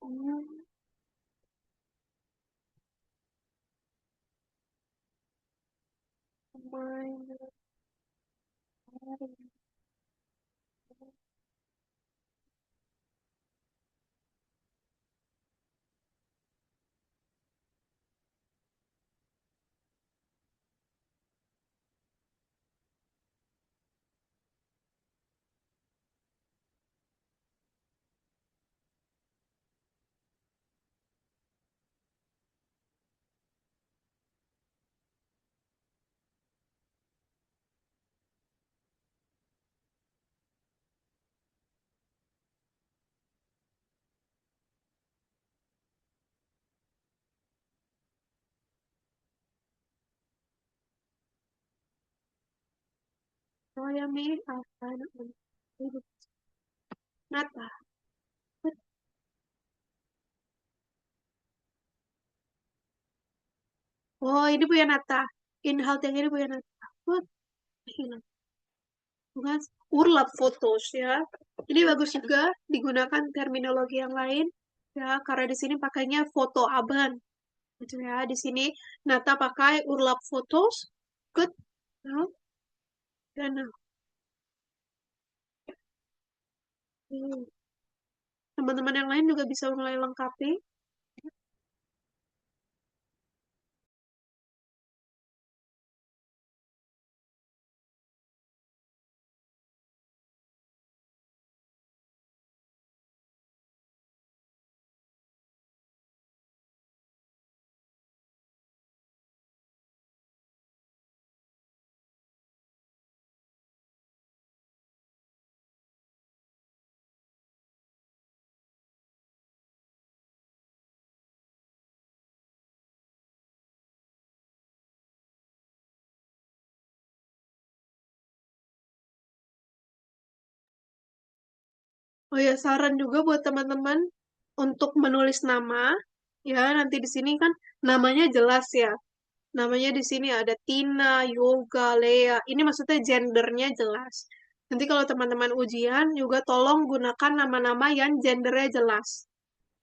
orang pemain, saya mirip apa hidup Nata. Oh, ini punya Nata. Inhalt yang ini punya Nata. What? Bukan urlap fotos ya. Ini bagus juga digunakan terminologi yang lain ya, karena di sini pakainya foto aban gitu ya. Di sini Nata pakai urlap fotos. Good. Nah, dan teman-teman yang lain juga bisa mulai lengkapi. Oh ya, saran juga buat teman-teman untuk menulis nama. Ya, nanti di sini kan namanya jelas ya. Namanya di sini ada Tina, Yoga, Lea. Ini maksudnya gendernya jelas. Nanti kalau teman-teman ujian juga tolong gunakan nama-nama yang gendernya jelas.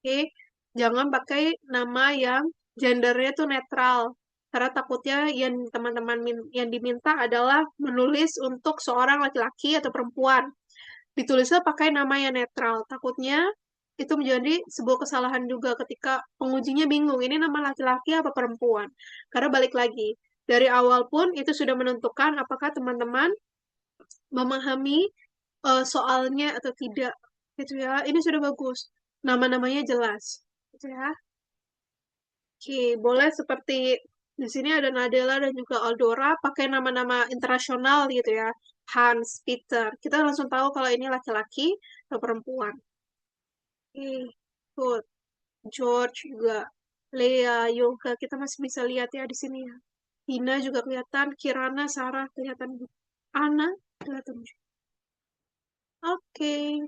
Oke? Jangan pakai nama yang gendernya tuh netral. Karena takutnya yang teman-teman yang diminta adalah menulis untuk seorang laki-laki atau perempuan. Ditulisnya pakai nama yang netral. Takutnya itu menjadi sebuah kesalahan juga ketika pengujinya bingung, ini nama laki-laki apa perempuan. Karena balik lagi, dari awal pun itu sudah menentukan apakah teman-teman memahami soalnya atau tidak. Gitu ya. Ini sudah bagus. Nama-namanya jelas. Gitu ya. Oke, boleh seperti di sini ada Nadella dan juga Aldora pakai nama-nama internasional gitu ya. Hans, Peter. Kita langsung tahu kalau ini laki-laki atau perempuan. Oke, good. George juga. Lea, Yoga, kita masih bisa lihat ya di sini ya. Hina juga kelihatan, Kirana, Sarah kelihatan. Ana kelihatan juga. Oke,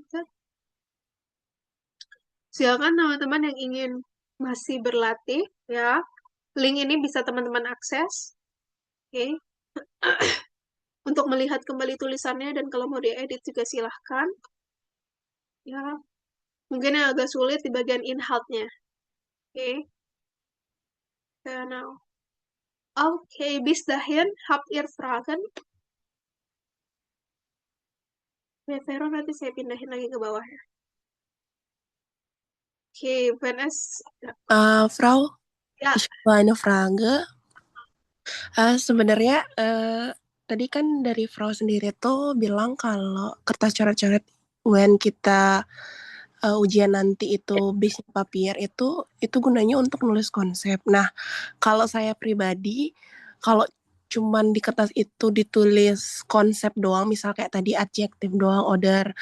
silakan teman-teman yang ingin masih berlatih ya. Link ini bisa teman-teman akses. Oke. Untuk melihat kembali tulisannya dan kalau mau diedit juga silahkan. Ya, mungkin yang agak sulit di bagian inhaltnya. Oke. Now. Oke, bis dahin habt ihr Fragen? Ya, Vero nanti saya pindahin lagi ke bawah ya. Oke, PNS. Frau, Ya, ich habe eine Frage. Sebenarnya tadi kan dari Frau sendiri tuh bilang kalau kertas coret-coret when kita ujian nanti itu bis papier itu gunanya untuk nulis konsep. Nah, kalau saya pribadi kalau cuman di kertas itu ditulis konsep doang, misal kayak tadi adjektif doang, order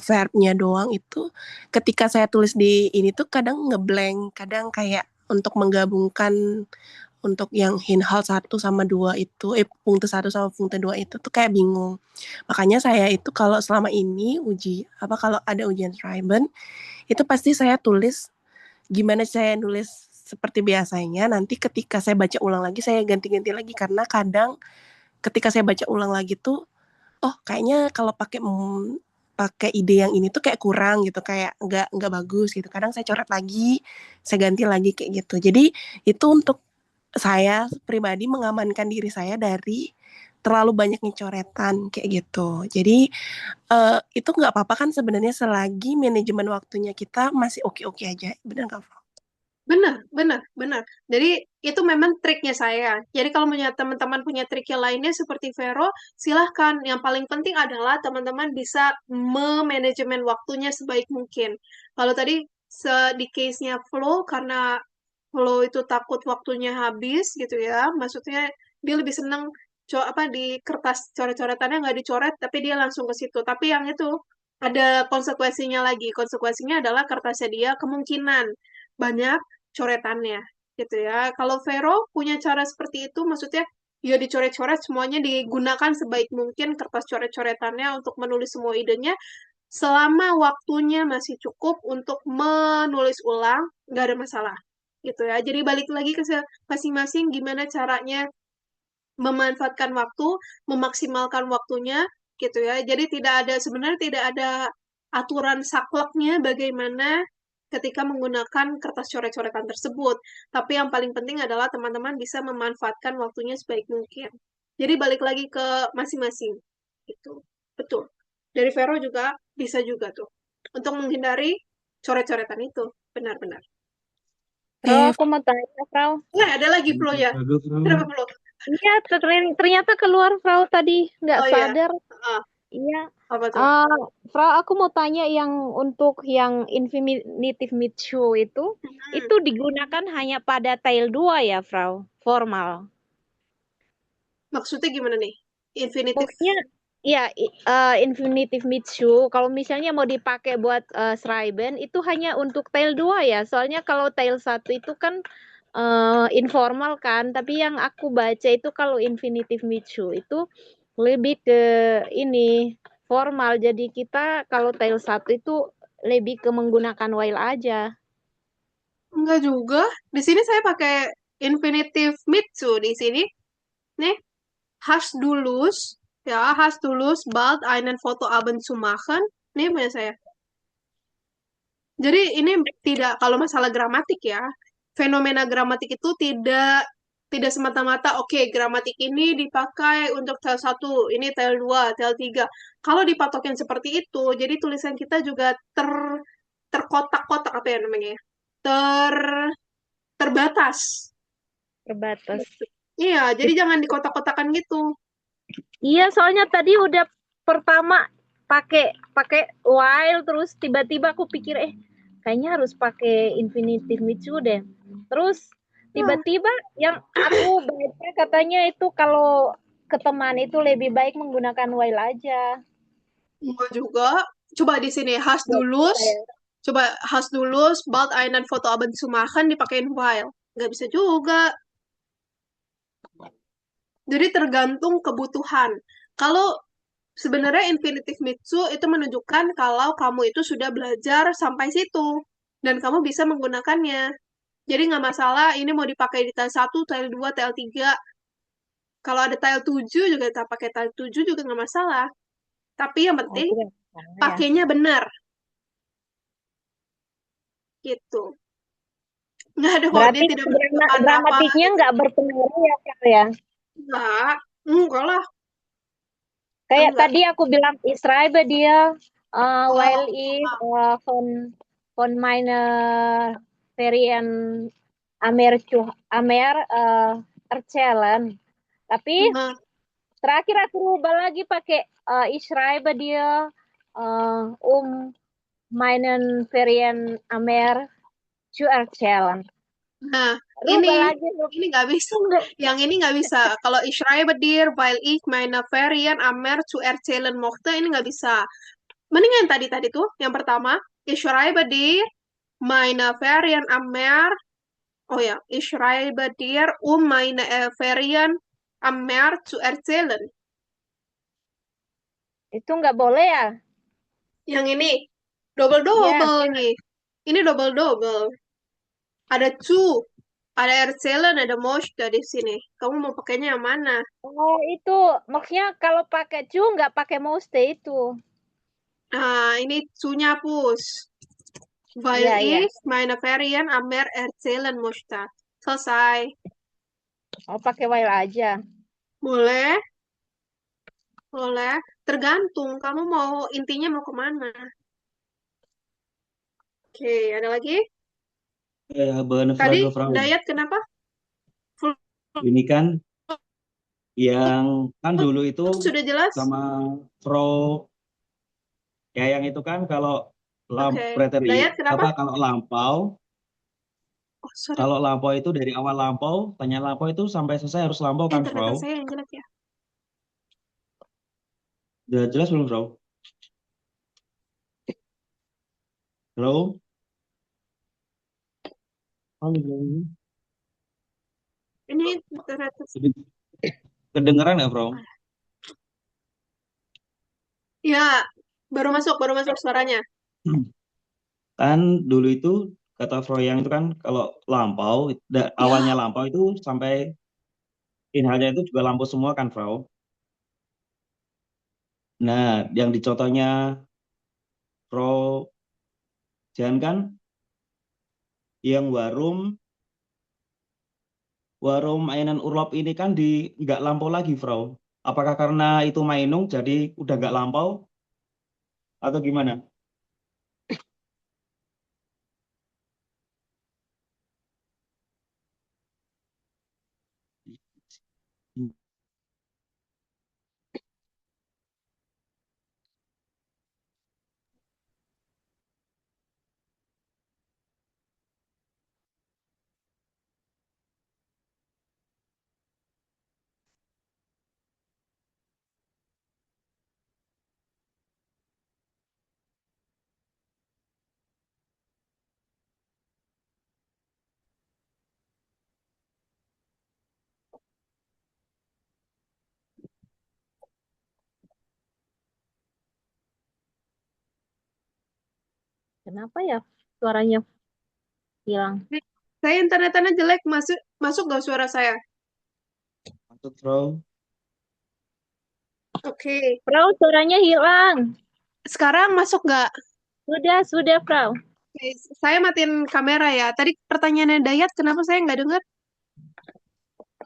verbnya doang itu, ketika saya tulis di ini tuh kadang ngeblank, kadang kayak untuk menggabungkan untuk yang Inhalt 1 sama 2 itu, punkte 1 sama punkte 2 itu tuh kayak bingung. Makanya saya itu kalau selama ini kalau ada ujian Schreiben, itu pasti saya tulis gimana saya nulis seperti biasanya, nanti ketika saya baca ulang lagi, saya ganti-ganti lagi, karena kadang ketika saya baca ulang lagi tuh, oh kayaknya kalau pakai ide yang ini tuh kayak kurang gitu, kayak nggak bagus gitu. Kadang saya coret lagi, saya ganti lagi kayak gitu. Jadi itu untuk saya pribadi mengamankan diri saya dari terlalu banyaknya coretan kayak gitu. Jadi itu nggak apa-apa kan sebenarnya selagi manajemen waktunya kita masih oke-oke aja. Benar nggak, Frau? benar, benar, benar. Jadi itu memang triknya saya. Jadi kalau punya teman-teman punya trik yang lainnya seperti Vero, silahkan. Yang paling penting adalah teman-teman bisa memanajemen waktunya sebaik mungkin. Kalau tadi di case-nya Flo, karena Flo itu takut waktunya habis gitu ya, maksudnya dia lebih seneng di kertas coret-coretannya nggak dicoret, tapi dia langsung ke situ. Tapi yang itu ada konsekuensinya lagi. Konsekuensinya adalah kertasnya dia kemungkinan banyak coretannya gitu ya. Kalau Vero punya cara seperti itu, maksudnya ya dicoret-coret semuanya digunakan sebaik mungkin kertas coret-coretannya untuk menulis semua idenya selama waktunya masih cukup untuk menulis ulang, nggak ada masalah. gitu ya. Jadi balik lagi ke masing-masing gimana caranya memanfaatkan waktu, memaksimalkan waktunya gitu ya. Jadi sebenarnya tidak ada aturan sakleknya bagaimana ketika menggunakan kertas coret-coretan tersebut. Tapi yang paling penting adalah teman-teman bisa memanfaatkan waktunya sebaik mungkin. Jadi balik lagi ke masing-masing gitu. Betul. Dari Vero juga bisa juga tuh untuk menghindari coret-coretan itu. Benar-benar. Frau, aku mau tanya, Frau. Nah, ada lagi Flo ya. Bagus, Bro. Kenapa Flo? Iya, ternyata keluar Frau tadi, nggak Oh iya. sadar. Ah, Iya. apa tuh? Frau, aku mau tanya yang untuk yang infinitive mid-show itu digunakan hanya pada tail 2 ya, Frau? Formal. Maksudnya gimana nih? Infinitive. Maksudnya, ya, infinitive mid-show, kalau misalnya mau dipakai buat schreiben, itu hanya untuk tail 2 ya. Soalnya kalau tail 1 itu kan informal kan, tapi yang aku baca itu kalau infinitive mid-show itu lebih ke ini formal. Jadi kita kalau tail 1 itu lebih ke menggunakan while aja. Enggak juga. Di sini saya pakai infinitive mitsu di sini. Nih, hast du Lust? Ya, hast du Lust bald einen Fotoabend zu machen? Nih punya saya. Jadi ini tidak, kalau masalah gramatik ya, fenomena gramatik itu tidak semata-mata oke, gramatik ini dipakai untuk tel 1, ini tel 2, tel 3. Kalau dipatokin seperti itu, jadi tulisan kita juga terkotak-kotak apa ya namanya? Terbatas. Terbatas. Iya, jadi jangan dikotak-kotakan gitu. Iya, soalnya tadi udah pertama pakai while, terus tiba-tiba aku pikir kayaknya harus pakai infinitive mitsu deh. Terus tiba-tiba yang aku baca katanya itu kalau ke teman itu lebih baik menggunakan while aja. Enggak juga. Coba di sini hast du Lust. Coba hast du Lust bald einen Fotoabend zu machen dipakein while. Nggak bisa juga. Jadi tergantung kebutuhan. Kalau sebenarnya infinitive mitsu itu menunjukkan kalau kamu itu sudah belajar sampai situ dan kamu bisa menggunakannya. Jadi nggak masalah ini mau dipakai di tel 1, tel 2, tel 3. Kalau ada tel 7 juga kita pakai tel 7 juga nggak masalah. Tapi yang penting pakainya benar. Gitu. Nggak ada kok, Berarti dia tidak menunjukkan gramatiknya apa. nggak berpengaruh ya, Kak ya? Enggak lah. Kayak Enggak. tadi aku bilang Israel dia while is von meine Ferien Amer erzählen. Tapi terakhir aku rubah lagi pakai ich schreibe dir meinen Ferien Amer zu erzählen. Nah, ini nggak bisa. Yang ini nggak bisa. Kalau ich schreibe dir, weil ich meine Ferien am Meer zu erzählen mochte, ini nggak bisa. Mending yang tadi tuh, yang pertama, ich schreibe dir, meine Ferien am Meer. Oh ya, ich schreibe dir, meine Ferien am Meer zu erzählen. Itu nggak boleh ya? Yang ini, double-double nih. Ini double-double. Ada zu, ada erzählen, ada mochte di sini. Kamu mau pakainya yang mana? Oh, itu maksudnya kalau pakai cu nggak pakai moste itu. Nah, ini zu-nya hapus. Weil ich meine Ferien am Meer erzählen möchte. Selesai. Oh, pakai while aja. Boleh? Boleh. Tergantung. Kamu mau intinya mau kemana? Oke, ada lagi? Tadi Dayat kenapa? Ini kan yang kan dulu itu sudah jelas sama pro ya, yang itu kan kalau Dayat kenapa? kalau lampau kalau lampau itu dari awal lampau, tanya lampau itu sampai selesai harus lampau kan, Bro? Saya yang jelek ya. Udah jelas belum, Bro? Bro? Ini kedengeran nggak, Bro? Ya, baru masuk suaranya. Kan dulu itu kata Froyang itu kan kalau lampau, Ya, awalnya lampau itu sampai inhalnya itu juga lampau semua kan, Frau. Nah, yang di contohnya Frau Jan kan, yang warung mainan urlop ini kan nggak lampau lagi, Frau. Apakah karena itu mainung jadi udah nggak lampau atau gimana? Kenapa ya suaranya hilang? saya internetannya jelek, masuk masuk nggak suara saya? Masuk, Frau. Oke, Frau, suaranya hilang. sekarang masuk nggak? Sudah, Frau. Oke, saya matiin kamera ya. Tadi pertanyaannya Dayat, kenapa saya nggak dengar?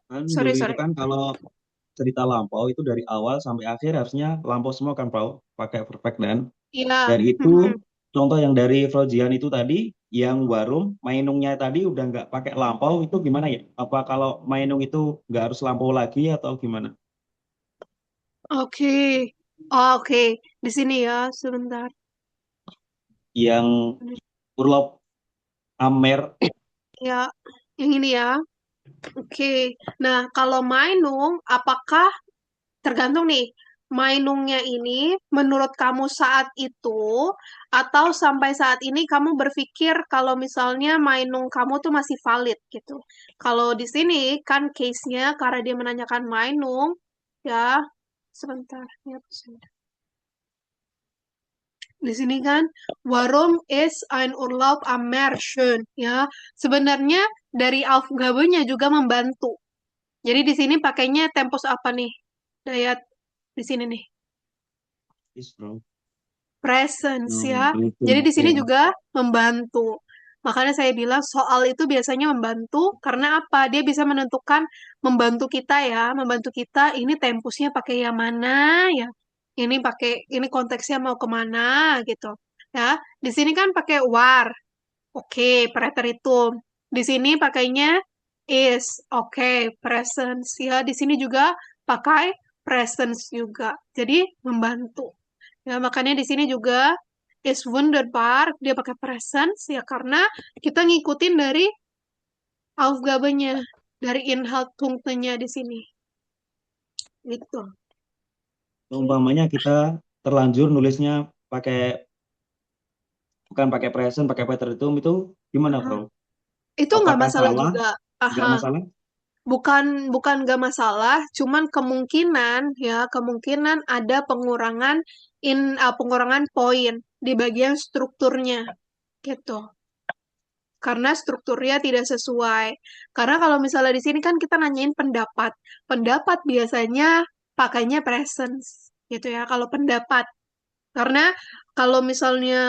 Kan Sorry, dulu itu sorry. kan kalau cerita lampau itu dari awal sampai akhir harusnya lampau semua kan, Frau, pakai perfect dan Iya. dari itu contoh yang dari Frojian itu tadi yang warung mainungnya tadi udah nggak pakai lampau itu gimana ya? Apa kalau mainung itu nggak harus lampau lagi atau gimana? Oke. Oh, oke. Di sini ya, sebentar. Yang urlop Amer Ya, yang ini ya. Oke. Nah, kalau Mainung, apakah tergantung nih, Mainungnya ini menurut kamu saat itu atau sampai saat ini kamu berpikir kalau misalnya Mainung kamu tuh masih valid gitu. Kalau di sini kan case-nya karena dia menanyakan Mainung, ya, sebentar. Ya, sebentar. Di sini kan, warum ist ein Urlaub am Meer schön? Ya, sebenarnya dari Aufgabe-nya juga membantu. Jadi di sini pakainya tempus apa nih? Dayat di sini nih. is, Bro. Presence ya. Itu Jadi di sini ya. juga membantu. Makanya saya bilang soal itu biasanya membantu karena apa? Dia bisa menentukan membantu kita ya, membantu kita ini tempusnya pakai yang mana ya. Ini konteksnya mau kemana gitu. Ya, di sini kan pakai war. Oke, preteritum. Di sini pakainya is. Oke, presence ya. Di sini juga pakai presence juga. Jadi membantu. Ya, makanya di sini juga is wunderbar, dia pakai presence ya karena kita ngikutin dari Aufgabe-nya, dari Inhaltspunktnya di sini. Gitu. Umpamanya kita terlanjur nulisnya pakai bukan pakai present, pakai preteritum itu gimana, Aha. Bro? Itu nggak Apakah masalah salah? juga. Nggak Aha. masalah? Bukan bukan nggak masalah, cuman kemungkinan ada pengurangan poin di bagian strukturnya gitu. Karena strukturnya tidak sesuai. Karena kalau misalnya di sini kan kita nanyain pendapat. Pendapat biasanya pakainya presence gitu ya. Kalau pendapat. Karena kalau misalnya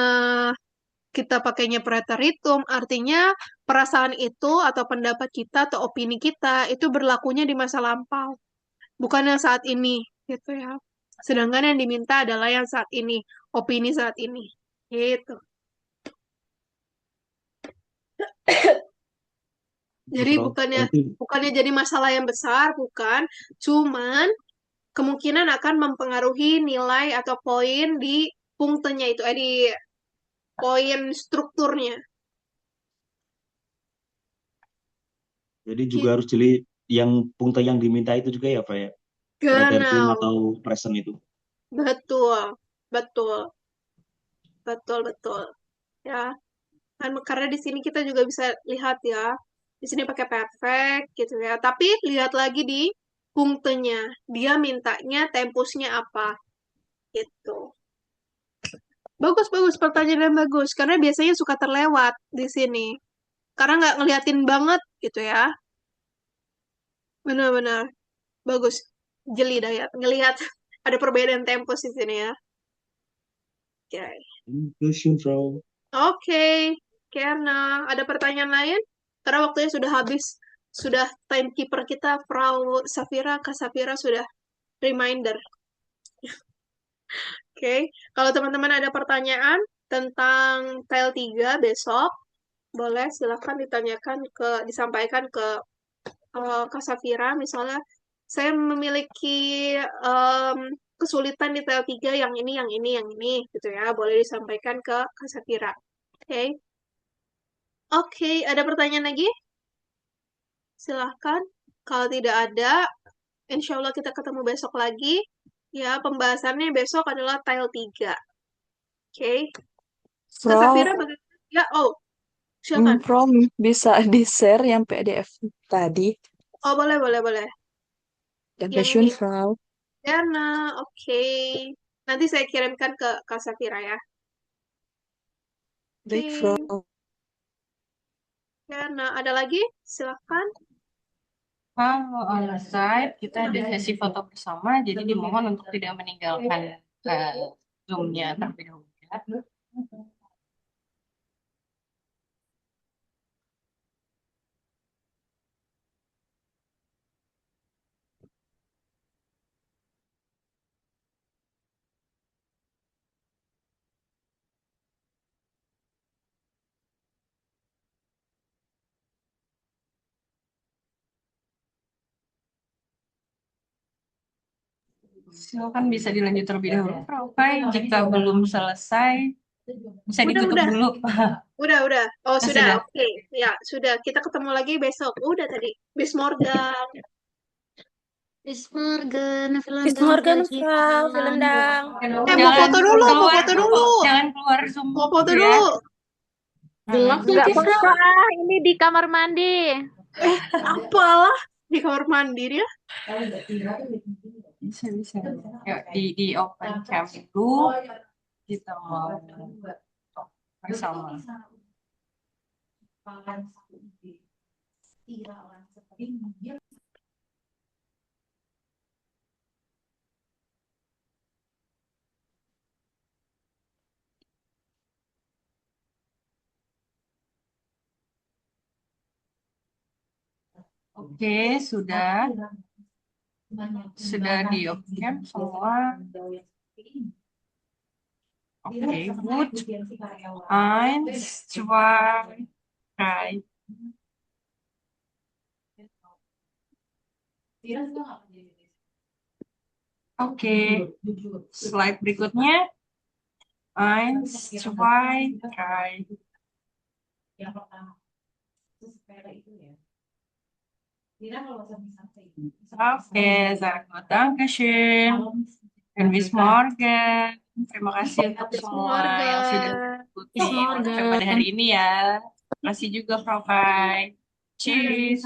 kita pakainya preteritum, artinya perasaan itu atau pendapat kita atau opini kita itu berlakunya di masa lampau, bukan yang saat ini gitu ya. Sedangkan yang diminta adalah yang saat ini, opini saat ini. Gitu. Jadi Bro. bukannya Berarti bukannya jadi masalah yang besar, bukan. Cuman kemungkinan akan mempengaruhi nilai atau poin di punktenya itu, di poin strukturnya. jadi juga Gitu. harus jeli yang punkte yang diminta itu juga ya, Pak ya? Preteritum Genau. atau present itu. Betul, betul, betul, betul. Ya, kan karena di sini kita juga bisa lihat ya, di sini pakai perfect gitu ya. Tapi lihat lagi di punktenya, dia mintanya tempusnya apa gitu. Bagus, bagus. Pertanyaan yang bagus. Karena biasanya suka terlewat di sini. Karena nggak ngeliatin banget gitu ya. Benar-benar. Bagus. Jeli Dayat. Ngelihat ada perbedaan tempos di sini ya. Oke. Conclusion, Frau. Oke. Karena ada pertanyaan lain? Karena waktunya sudah habis. Sudah timekeeper kita, Frau Safira, Kak Safira sudah reminder. Oke, kalau teman-teman ada pertanyaan tentang tile 3 besok, boleh silahkan disampaikan ke Kak Safira. Misalnya, saya memiliki kesulitan di tile 3 yang ini, gitu ya. Boleh disampaikan ke Kak Safira. Oke. Oke, ada pertanyaan lagi? Silahkan. Kalau tidak ada, insya Allah kita ketemu besok lagi. Ya, pembahasannya besok adalah tile 3. Oke. Kak Frau, Safira bagaimana? Ya, silakan. Frau bisa di-share yang PDF tadi. Oh, boleh, boleh, boleh. Yang Dankeschön, ini. Frau. Karena, oke. Nanti saya kirimkan ke Kak Safira ya. Baik, Oke. Frau. Karena, ada lagi? Silahkan. Kalau on-site, kita ada sesi foto bersama, jadi dimohon untuk tidak meninggalkan Zoom-nya terlebih dahulu ya. Silakan bisa dilanjut terlebih dahulu, Prof. Jika belum selesai, bisa ditutup Udah. dulu. Udah. Oh, sudah. Sudah. Oke. Ya, sudah. Kita ketemu lagi besok. Udah tadi. Bis Morgan. Bis Morgan, Frau, vielen Dank. Mau foto dulu, mau foto dulu. Jangan keluar Zoom. Mau foto ya. dulu. Nggak foto ini di kamar mandi. Apalah di kamar mandi ya? Bisa. Yuk, di open cam dulu. Kita mau bersama. Oke, sudah di open cam semua. Oke, good. 1, 2, 3. Oke, slide berikutnya. 1, 2, 3. Oke, sehr gut. Dankeschön. Dan bis morgen. Terima kasih untuk semua yang sudah mengikuti workshop pada hari ini ya. Terima kasih juga, Prof. Cheers.